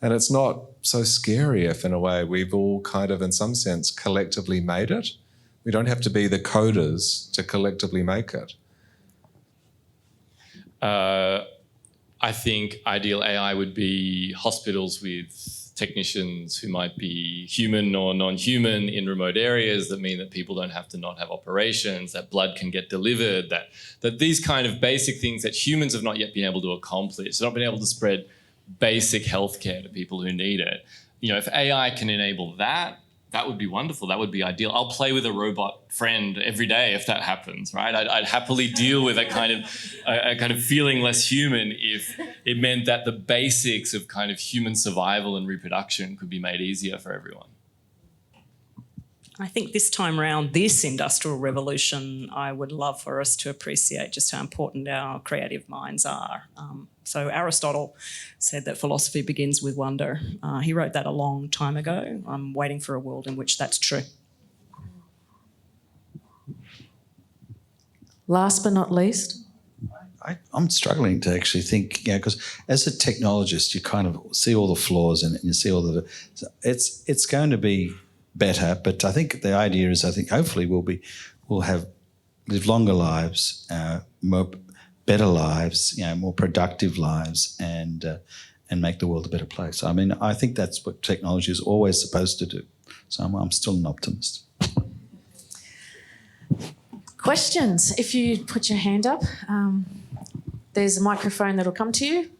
And it's not so scary if, in a way, we've all kind of, in some sense, collectively made it. We don't have to be the coders to collectively make it. I think ideal AI would be hospitals with technicians who might be human or non-human in remote areas that mean that people don't have to not have operations, that blood can get delivered, that these kind of basic things that humans have not yet been able to accomplish, not been able to spread basic healthcare to people who need it. You know, if AI can enable that, that would be wonderful. That would be ideal. I'll play with a robot friend every day if that happens, right? I'd happily deal with a kind of feeling less human if it meant that the basics of kind of human survival and reproduction could be made easier for everyone. I think this time around, this industrial revolution, I would love for us to appreciate just how important our creative minds are. So Aristotle said that philosophy begins with wonder. He wrote that a long time ago. I'm waiting for a world in which that's true. Last but not least. I'm struggling to actually think, because as a technologist, you kind of see all the flaws and you see all the. It's going to be better, but I think the idea is, hopefully we'll live longer lives, better lives, more productive lives, and make the world a better place. I mean, I think that's what technology is always supposed to do. So I'm still an optimist. Questions? If you put your hand up, there's a microphone that'll come to you.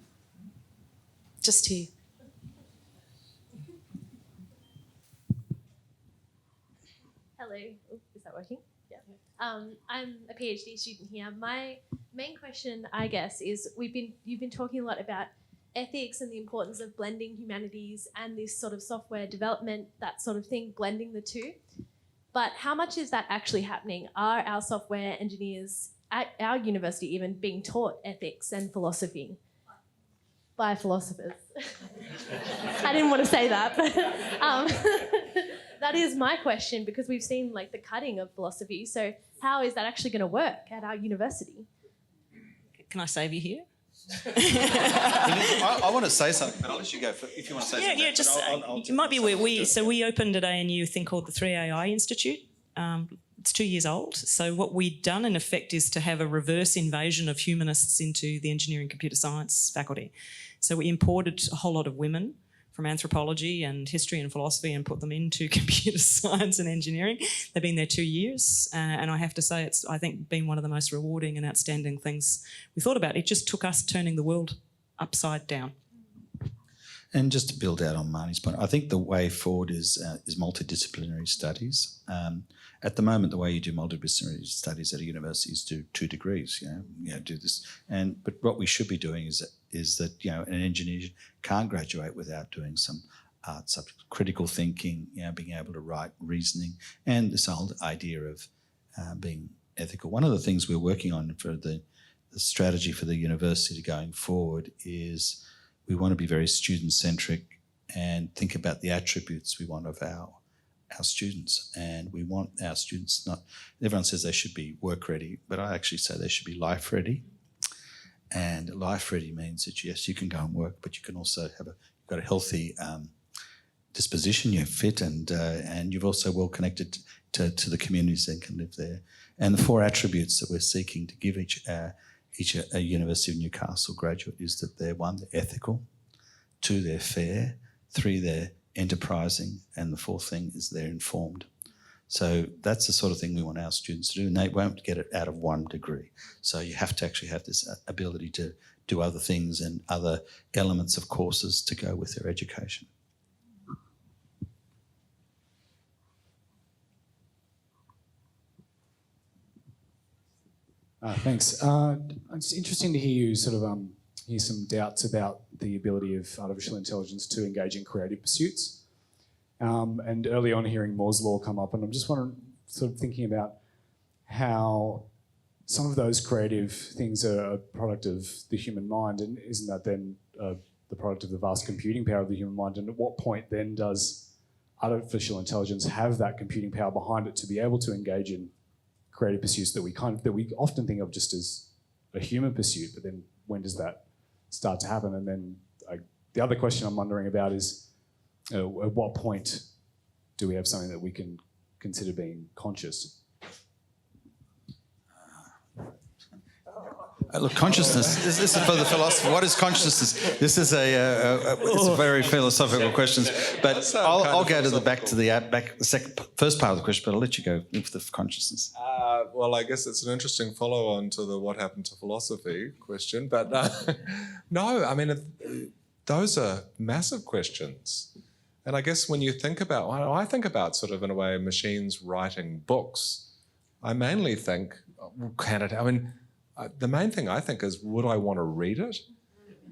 Just here. Hello. Is that working? Yeah. I'm a PhD student here. My main question, I guess, is you've been talking a lot about ethics and the importance of blending humanities and this sort of software development, that sort of thing, blending the two. But how much is that actually happening? Are our software engineers at our university even being taught ethics and philosophy by philosophers? I didn't want to say that, but that is my question, because we've seen like the cutting of philosophy. So how is that actually going to work at our university? Can I save you here? I want to say something, but I'll let you go if you want to say something. Yeah, just it might be where we opened today a new thing called the 3AI Institute. It's 2 years old. So what we've done in effect is to have a reverse invasion of humanists into the engineering computer science faculty. So we imported a whole lot of women from anthropology and history and philosophy and put them into computer science and engineering. They've been there 2 years, and I have to say it's, I think, been one of the most rewarding and outstanding things we thought about. It just took us turning the world upside down. And just to build out on Marnie's point, I think the way forward is multidisciplinary studies. At the moment, the way you do multidisciplinary studies at a university is do 2 degrees. Do this, but what we should be doing is that an engineer can't graduate without doing some art subjects, critical thinking, being able to write, reasoning, and this whole idea of being ethical. One of the things we're working on for the strategy for the university going forward is we want to be very student-centric and think about the attributes we want of our students. And we want our students everyone says they should be work-ready, but I actually say they should be life-ready. And life-ready means that, yes, you can go and work, but you can also you've got a healthy disposition, you're fit, and you're also well connected to the communities that can live there. And the 4 attributes that we're seeking to give each a University of Newcastle graduate is that they're 1, they're ethical, 2, they're fair, 3, they're enterprising, and the 4th thing is they're informed. So that's the sort of thing we want our students to do, and they won't get it out of 1 degree. So you have to actually have this ability to do other things and other elements of courses to go with their education. Thanks. It's interesting to hear you sort of hear some doubts about the ability of artificial intelligence to engage in creative pursuits. And early on hearing Moore's Law come up, and I'm just wondering, sort of thinking about how some of those creative things are a product of the human mind, and isn't that then the product of the vast computing power of the human mind? And at what point then does artificial intelligence have that computing power behind it to be able to engage in creative pursuits that we often think of just as a human pursuit, but then when does that start to happen? And then the other question I'm wondering about is, at what point do we have something that we can consider being conscious? Look, consciousness, this is for the philosopher. What is consciousness? This is it's a very philosophical question. But I'll go to the first part of the question, but I'll let you go with the consciousness. Well, I guess it's an interesting follow-on to the what happened to philosophy question. But no, I mean, those are massive questions. And I guess when you think about, I think about sort of in a way machines writing books. I mainly think, the main thing I think is, would I want to read it?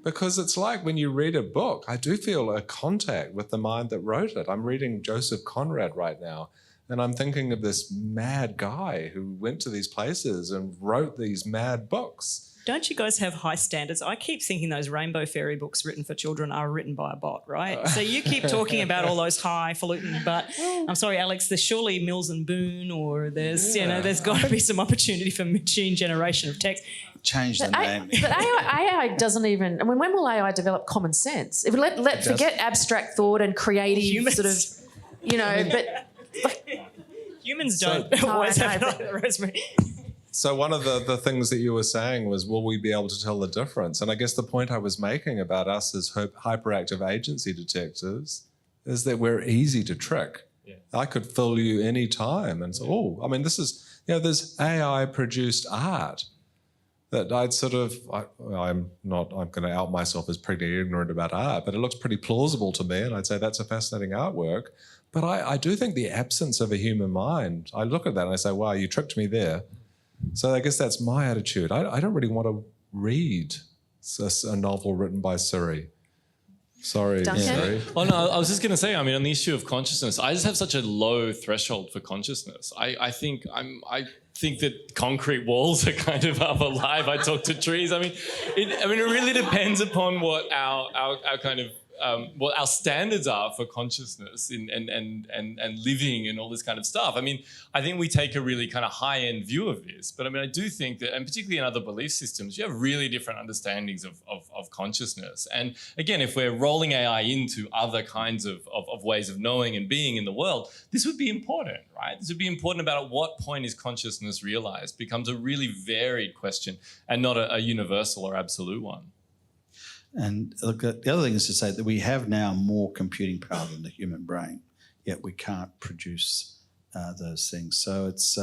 Because it's like when you read a book, I do feel a contact with the mind that wrote it. I'm reading Joseph Conrad right now, and I'm thinking of this mad guy who went to these places and wrote these mad books. Don't you guys have high standards? I keep thinking those Rainbow Fairy books written for children are written by a bot, right? So you keep talking about all those highfalutin, but I'm sorry, Alex, there's surely Mills and Boon, or there's, there's got to be some opportunity for machine generation of text. Change the name. But AI doesn't even. I mean, when will AI develop common sense? If let forget abstract thought and creative sort of, but humans don't always have that, Rosemary. So one of the things that you were saying was, will we be able to tell the difference? And I guess the point I was making about us as hyperactive agency detectives is that we're easy to trick. Yeah. I could fool you any time and say, this is, there's AI-produced art that I'd sort of, I'm going to out myself as pretty ignorant about art, but it looks pretty plausible to me, and I'd say that's a fascinating artwork. But I do think the absence of a human mind, I look at that and I say, wow, you tricked me there. So I guess that's my attitude. I don't really want to read a novel written by Siri. Sorry, Siri. Oh, no, I was just going to say, on the issue of consciousness, I just have such a low threshold for consciousness. I think that concrete walls are kind of alive. I talk to trees. It really depends upon what our kind of what our standards are for consciousness and living and all this kind of stuff. I think we take a really kind of high-end view of this, but I do think that, and particularly in other belief systems, you have really different understandings of consciousness. And again, if we're rolling AI into other kinds of ways of knowing and being in the world, this would be important, right? This would be important about at what point is consciousness realized becomes a really varied question and not a universal or absolute one. And look, the other thing is to say that we have now more computing power than the human brain, yet we can't produce those things. So it's,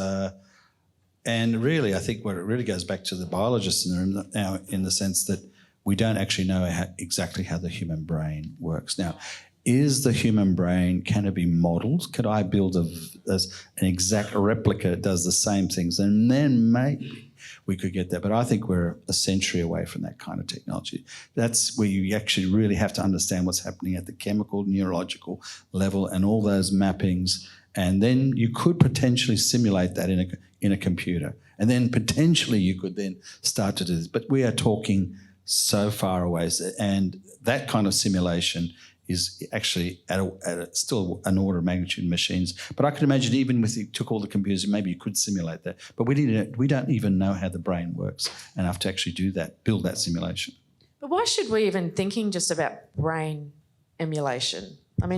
and really, I think what it really goes back to the biologists in the room now, in the sense that we don't actually know exactly how the human brain works. Now, is the human brain, can it be modelled? Could I build an exact replica that does the same things? And then maybe we could get that. But I think we're a century away from that kind of technology. That's where you actually really have to understand what's happening at the chemical, neurological level and all those mappings. And then you could potentially simulate that in a computer. And then potentially you could then start to do this. But we are talking so far away. And that kind of simulation is actually still an order of magnitude machines. But I can imagine even if you took all the computers, maybe you could simulate that. But we don't even know how the brain works enough to actually do that, build that simulation. But why should we even thinking just about brain emulation? I'll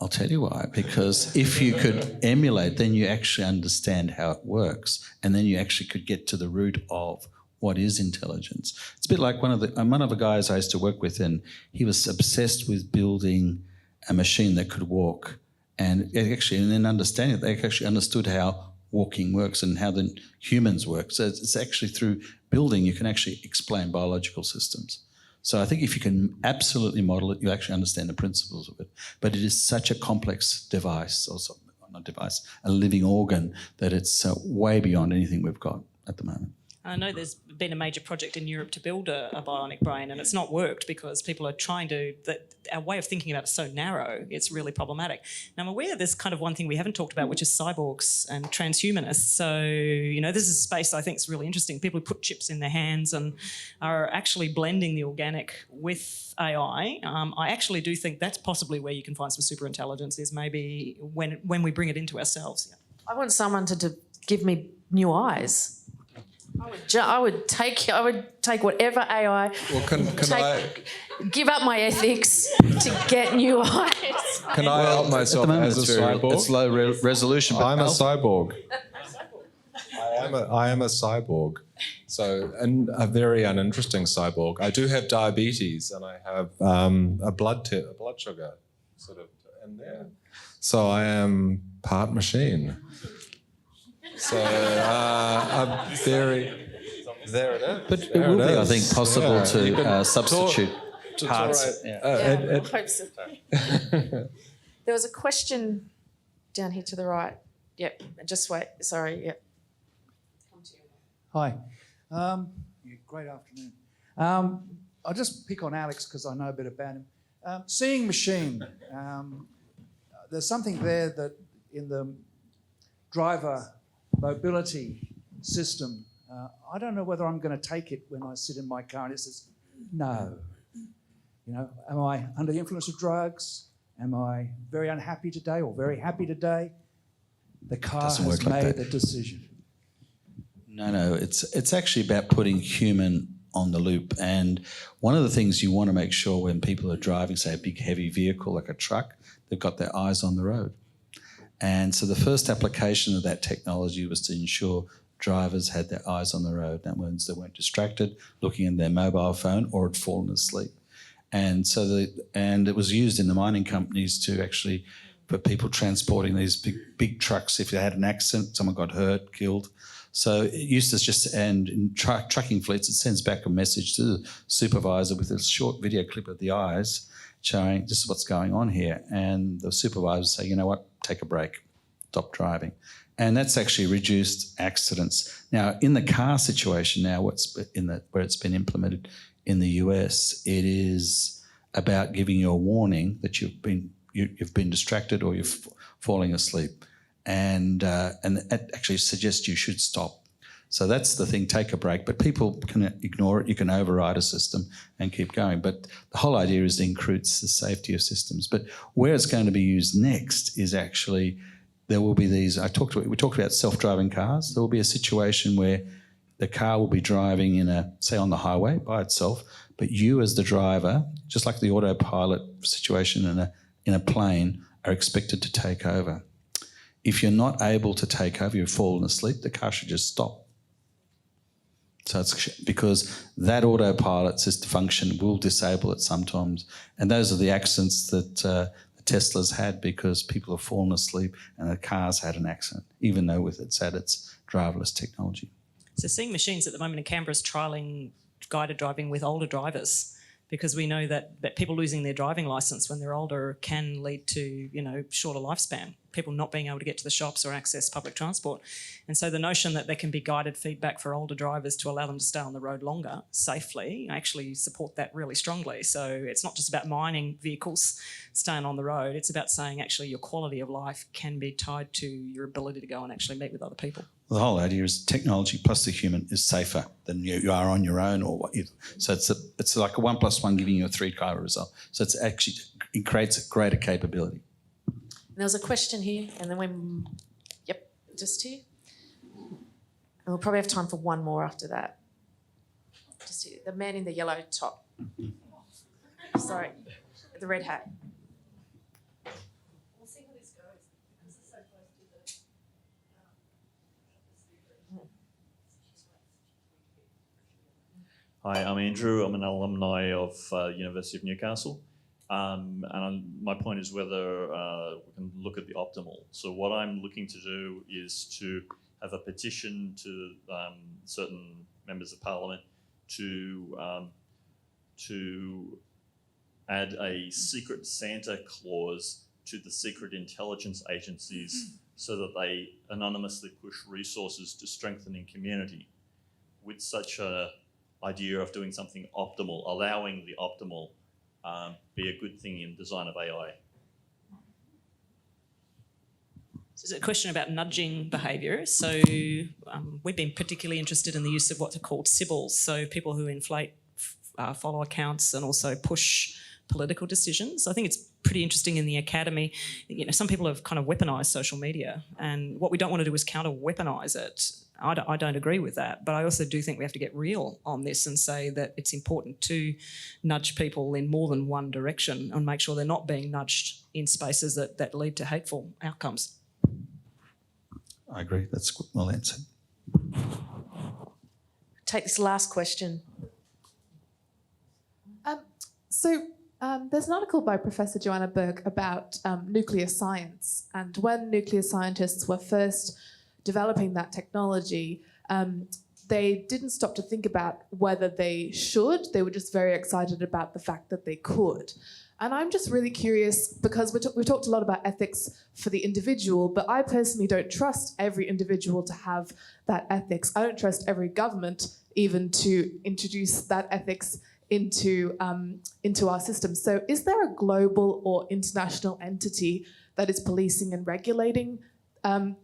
tell you why. Because if you could emulate, then you actually understand how it works, and then you actually could get to the root of what is intelligence. It's a bit like one of the guys I used to work with, and he was obsessed with building a machine that could walk, and then understanding it, they actually understood how walking works and how the humans work. So it's actually through building you can actually explain biological systems. So I think if you can absolutely model it, you actually understand the principles of it. But it is such a complex device, also not device, a living organ, that it's way beyond anything we've got at the moment. I know there's been a major project in Europe to build a bionic brain, and it's not worked because people are trying to, our way of thinking about it is so narrow, it's really problematic. Now, I'm aware there's kind of one thing we haven't talked about, which is cyborgs and transhumanists. So, this is a space I think is really interesting. People who put chips in their hands and are actually blending the organic with AI. I actually do think that's possibly where you can find some super intelligence, is maybe when we bring it into ourselves. Yeah. I want someone to give me new eyes. I would take whatever AI. Well, can I give up my ethics to get new eyes? can I help myself as a cyborg? It's low resolution. But I'm a cyborg. I am a cyborg. So, and a very uninteresting cyborg. I do have diabetes, and I have a blood sugar sort of in there. So I am part machine. So I'm very. There it is. But it will be, I think, possible to substitute parts. I hope so. There was a question down here to the right. Yep, just wait. Sorry, yep. Hi. Great afternoon. I'll just pick on Alex because I know a bit about him. Seeing machine, there's something there that in the driver mobility system, I don't know whether I'm going to take it when I sit in my car and it says, no. You know, am I under the influence of drugs? Am I very unhappy today or very happy today? The car has made the decision. No, it's actually about putting human on the loop. And one of the things you want to make sure when people are driving, say, a big heavy vehicle like a truck, they've got their eyes on the road. And so the first application of that technology was to ensure drivers had their eyes on the road. That means they weren't distracted, looking at their mobile phone or had fallen asleep. And so it was used in the mining companies to actually, for people transporting these big trucks, if they had an accident, someone got hurt, killed. So it used to just, and in trucking fleets, it sends back a message to the supervisor with a short video clip of the eyes showing this is what's going on here. And the supervisor say, you know what, take a break, stop driving. And that's actually reduced accidents. Now, in the car situation now, where it's been implemented in the US, it is about giving you a warning that you've been distracted or you're falling asleep. And it actually suggests you should stop. So that's the thing, take a break. But people can ignore it. You can override a system and keep going. But the whole idea is to increase the safety of systems. But where it's going to be used next is actually, there will be these, we talked about self-driving cars. There will be a situation where the car will be driving say on the highway by itself, but you as the driver, just like the autopilot situation in a plane, are expected to take over. If you're not able to take over, you've fallen asleep, the car should just stop. So it's because that autopilot system function will disable it sometimes. And those are the accidents that the Teslas had because people have fallen asleep and the car's had an accident, even though it's had its driverless technology. So Seeing Machines at the moment in Canberra is trialling guided driving with older drivers because we know that people losing their driving licence when they're older can lead to, shorter lifespan, people not being able to get to the shops or access public transport. And so the notion that there can be guided feedback for older drivers to allow them to stay on the road longer safely, I actually support that really strongly. So it's not just about mining vehicles staying on the road, it's about saying actually your quality of life can be tied to your ability to go and actually meet with other people. The whole idea is technology plus the human is safer than you are on your own or what. So it's like a 1 + 1 giving you a 3 kind of result. So it creates a greater capability. There was a question here, and then just here. And we'll probably have time for one more after that. Just here, the man in the yellow top. Sorry, the red hat. We'll see how this goes because it's so close to the. Hi, I'm Andrew. I'm an alumni of University of Newcastle. My point is whether we can look at the optimal. So what I'm looking to do is to have a petition to certain members of Parliament to add a secret Santa clause to the secret intelligence agencies so that they anonymously push resources to strengthening community with such a idea of doing something optimal, allowing the optimal be a good thing in design of AI. So it's a question about nudging behaviour. So we've been particularly interested in the use of what are called sybils, so people who inflate follow accounts and also push political decisions. I think it's pretty interesting in the academy. Some people have kind of weaponised social media, and what we don't want to do is counter-weaponise it. I don't agree with that, but I also do think we have to get real on this and say that it's important to nudge people in more than one direction and make sure they're not being nudged in spaces that lead to hateful outcomes. I agree. That's well answered. Take this last question. There's an article by Professor Joanna Berg about nuclear science, and when nuclear scientists were first developing that technology, they didn't stop to think about whether they should. They were just very excited about the fact that they could. And I'm just really curious, because we've talked a lot about ethics for the individual, but I personally don't trust every individual to have that ethics. I don't trust every government even to introduce that ethics into our system. So is there a global or international entity that is policing and regulating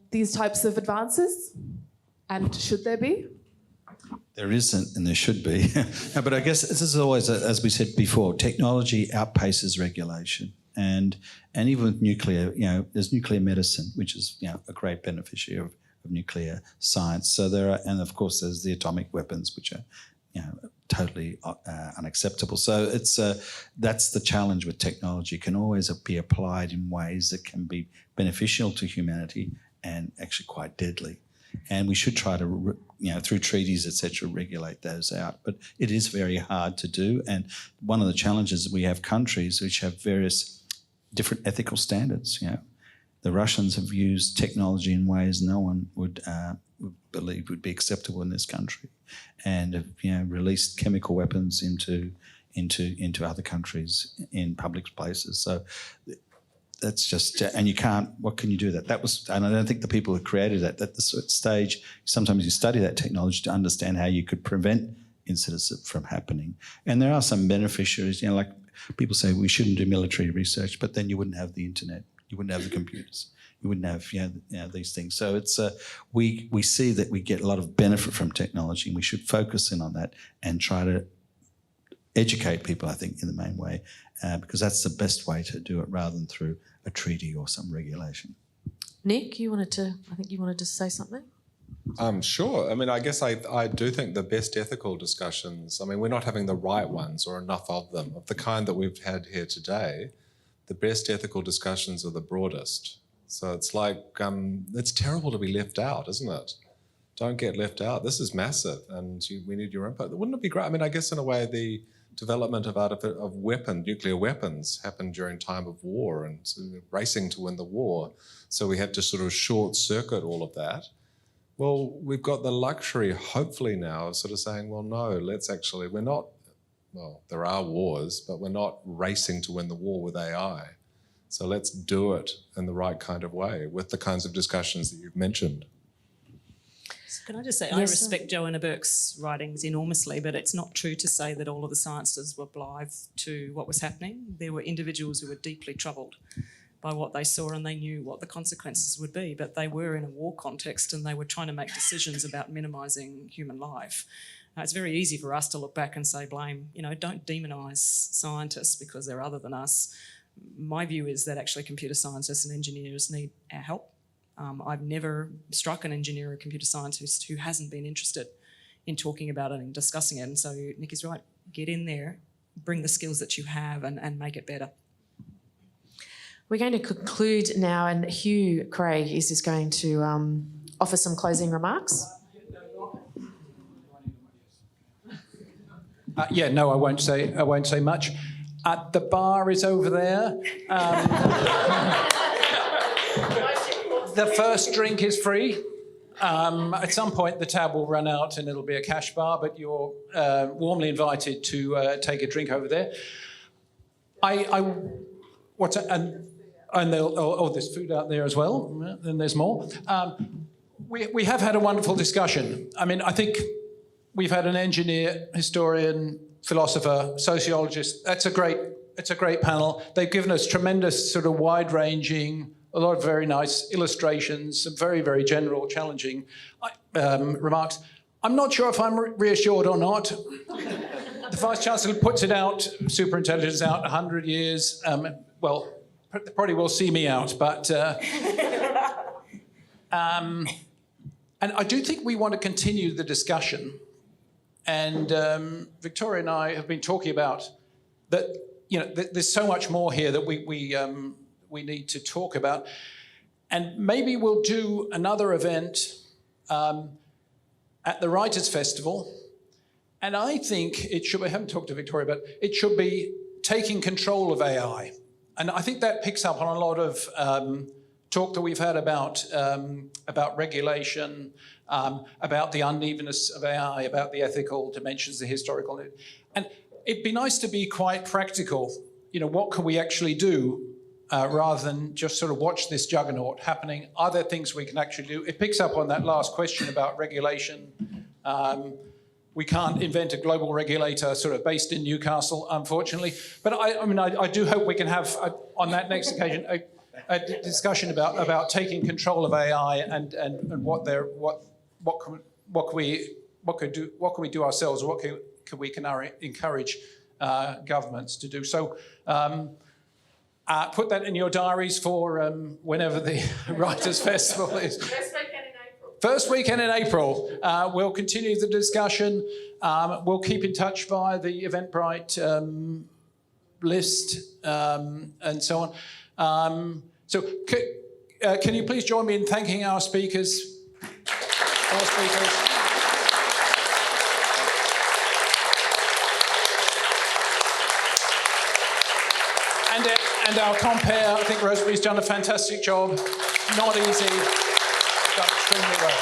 these types of advances? And should there be? There isn't, and there should be. No, but I guess this is always, as we said before, technology outpaces regulation. And even with nuclear, there's nuclear medicine, which is a great beneficiary of nuclear science. So there are, and of course there's the atomic weapons, which are totally unacceptable. So that's the challenge with technology. It can always be applied in ways that can be beneficial to humanity and actually quite deadly. And we should try to, through treaties, etc., regulate those out. But it is very hard to do. And one of the challenges, we have countries which have various different ethical standards. The Russians have used technology in ways no one would believe would be acceptable in this country, and have released chemical weapons into other countries in public places. So that's just, and you can't, what can you do that? And I don't think the people who created that, at this stage, sometimes you study that technology to understand how you could prevent incidents from happening. And there are some beneficiaries, like people say we shouldn't do military research, but then you wouldn't have the internet, you wouldn't have the computers, you wouldn't have these things. So it's we see that we get a lot of benefit from technology, and we should focus in on that and try to educate people, I think, in the main way, because that's the best way to do it, rather than through a treaty or some regulation. Nick, I think you wanted to say something? Sure. I guess I do think the best ethical discussions, we're not having the right ones or enough of them, of the kind that we've had here today. The best ethical discussions are the broadest. So it's like, it's terrible to be left out, isn't it? Don't get left out. This is massive, and we need your input. Wouldn't it be great? I guess in a way the development of nuclear weapons happened during time of war and racing to win the war. So we had to sort of short circuit all of that. Well, we've got the luxury, hopefully now, of sort of saying, well, no, we're not, well, there are wars, but we're not racing to win the war with AI. So let's do it in the right kind of way with the kinds of discussions that you've mentioned. Can I just say, Yes, I respect Joanna Burke's writings enormously, but it's not true to say that all of the sciences were blithe to what was happening. There were individuals who were deeply troubled by what they saw, and they knew what the consequences would be, but they were in a war context and they were trying to make decisions about minimising human life. It's very easy for us to look back and say blame, don't demonise scientists because they're other than us. My view is that actually computer scientists and engineers need our help. I've never struck an engineer or computer scientist who hasn't been interested in talking about it and discussing it. And so Nick is right, get in there, bring the skills that you have and make it better. We're going to conclude now, and Hugh Craig is just going to offer some closing remarks. No, I won't say much. The bar is over there. The first drink is free. At some point, the tab will run out and it'll be a cash bar, but you're warmly invited to take a drink over there. There's food out there as well, and there's more. We have had a wonderful discussion. I think we've had an engineer, historian, philosopher, sociologist. It's a great panel. They've given us tremendous sort of wide-ranging, a lot of very nice illustrations, some very, very general, challenging remarks. I'm not sure if I'm reassured or not. The Vice-Chancellor puts it out, superintelligence out 100 years. Probably will see me out, but And I do think we want to continue the discussion. And Victoria and I have been talking about that, there's so much more here that we need to talk about. And maybe we'll do another event at the Writers' Festival. And I think it should, I haven't talked to Victoria, but it should be taking control of AI. And I think that picks up on a lot of talk that we've had about regulation, about the unevenness of AI, about the ethical dimensions, the historical. And it'd be nice to be quite practical. What can we actually do rather than just sort of watch this juggernaut happening? Are there things we can actually do? It picks up on that last question about regulation. We can't invent a global regulator sort of based in Newcastle, unfortunately. But I do hope we can have, on that next occasion, a discussion about taking control of AI and what can we do ourselves, what can we encourage governments to do. So put that in your diaries for whenever the Writers' Festival is. First weekend in April. We'll continue the discussion. We'll keep in touch via the Eventbrite list and so on. So can you please join me in thanking our speakers? All speakers. And our compere, I think Rosemary's done a fantastic job. Not easy. Done extremely well.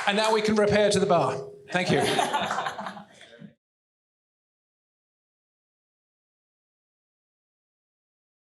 And now we can repair to the bar. Thank you.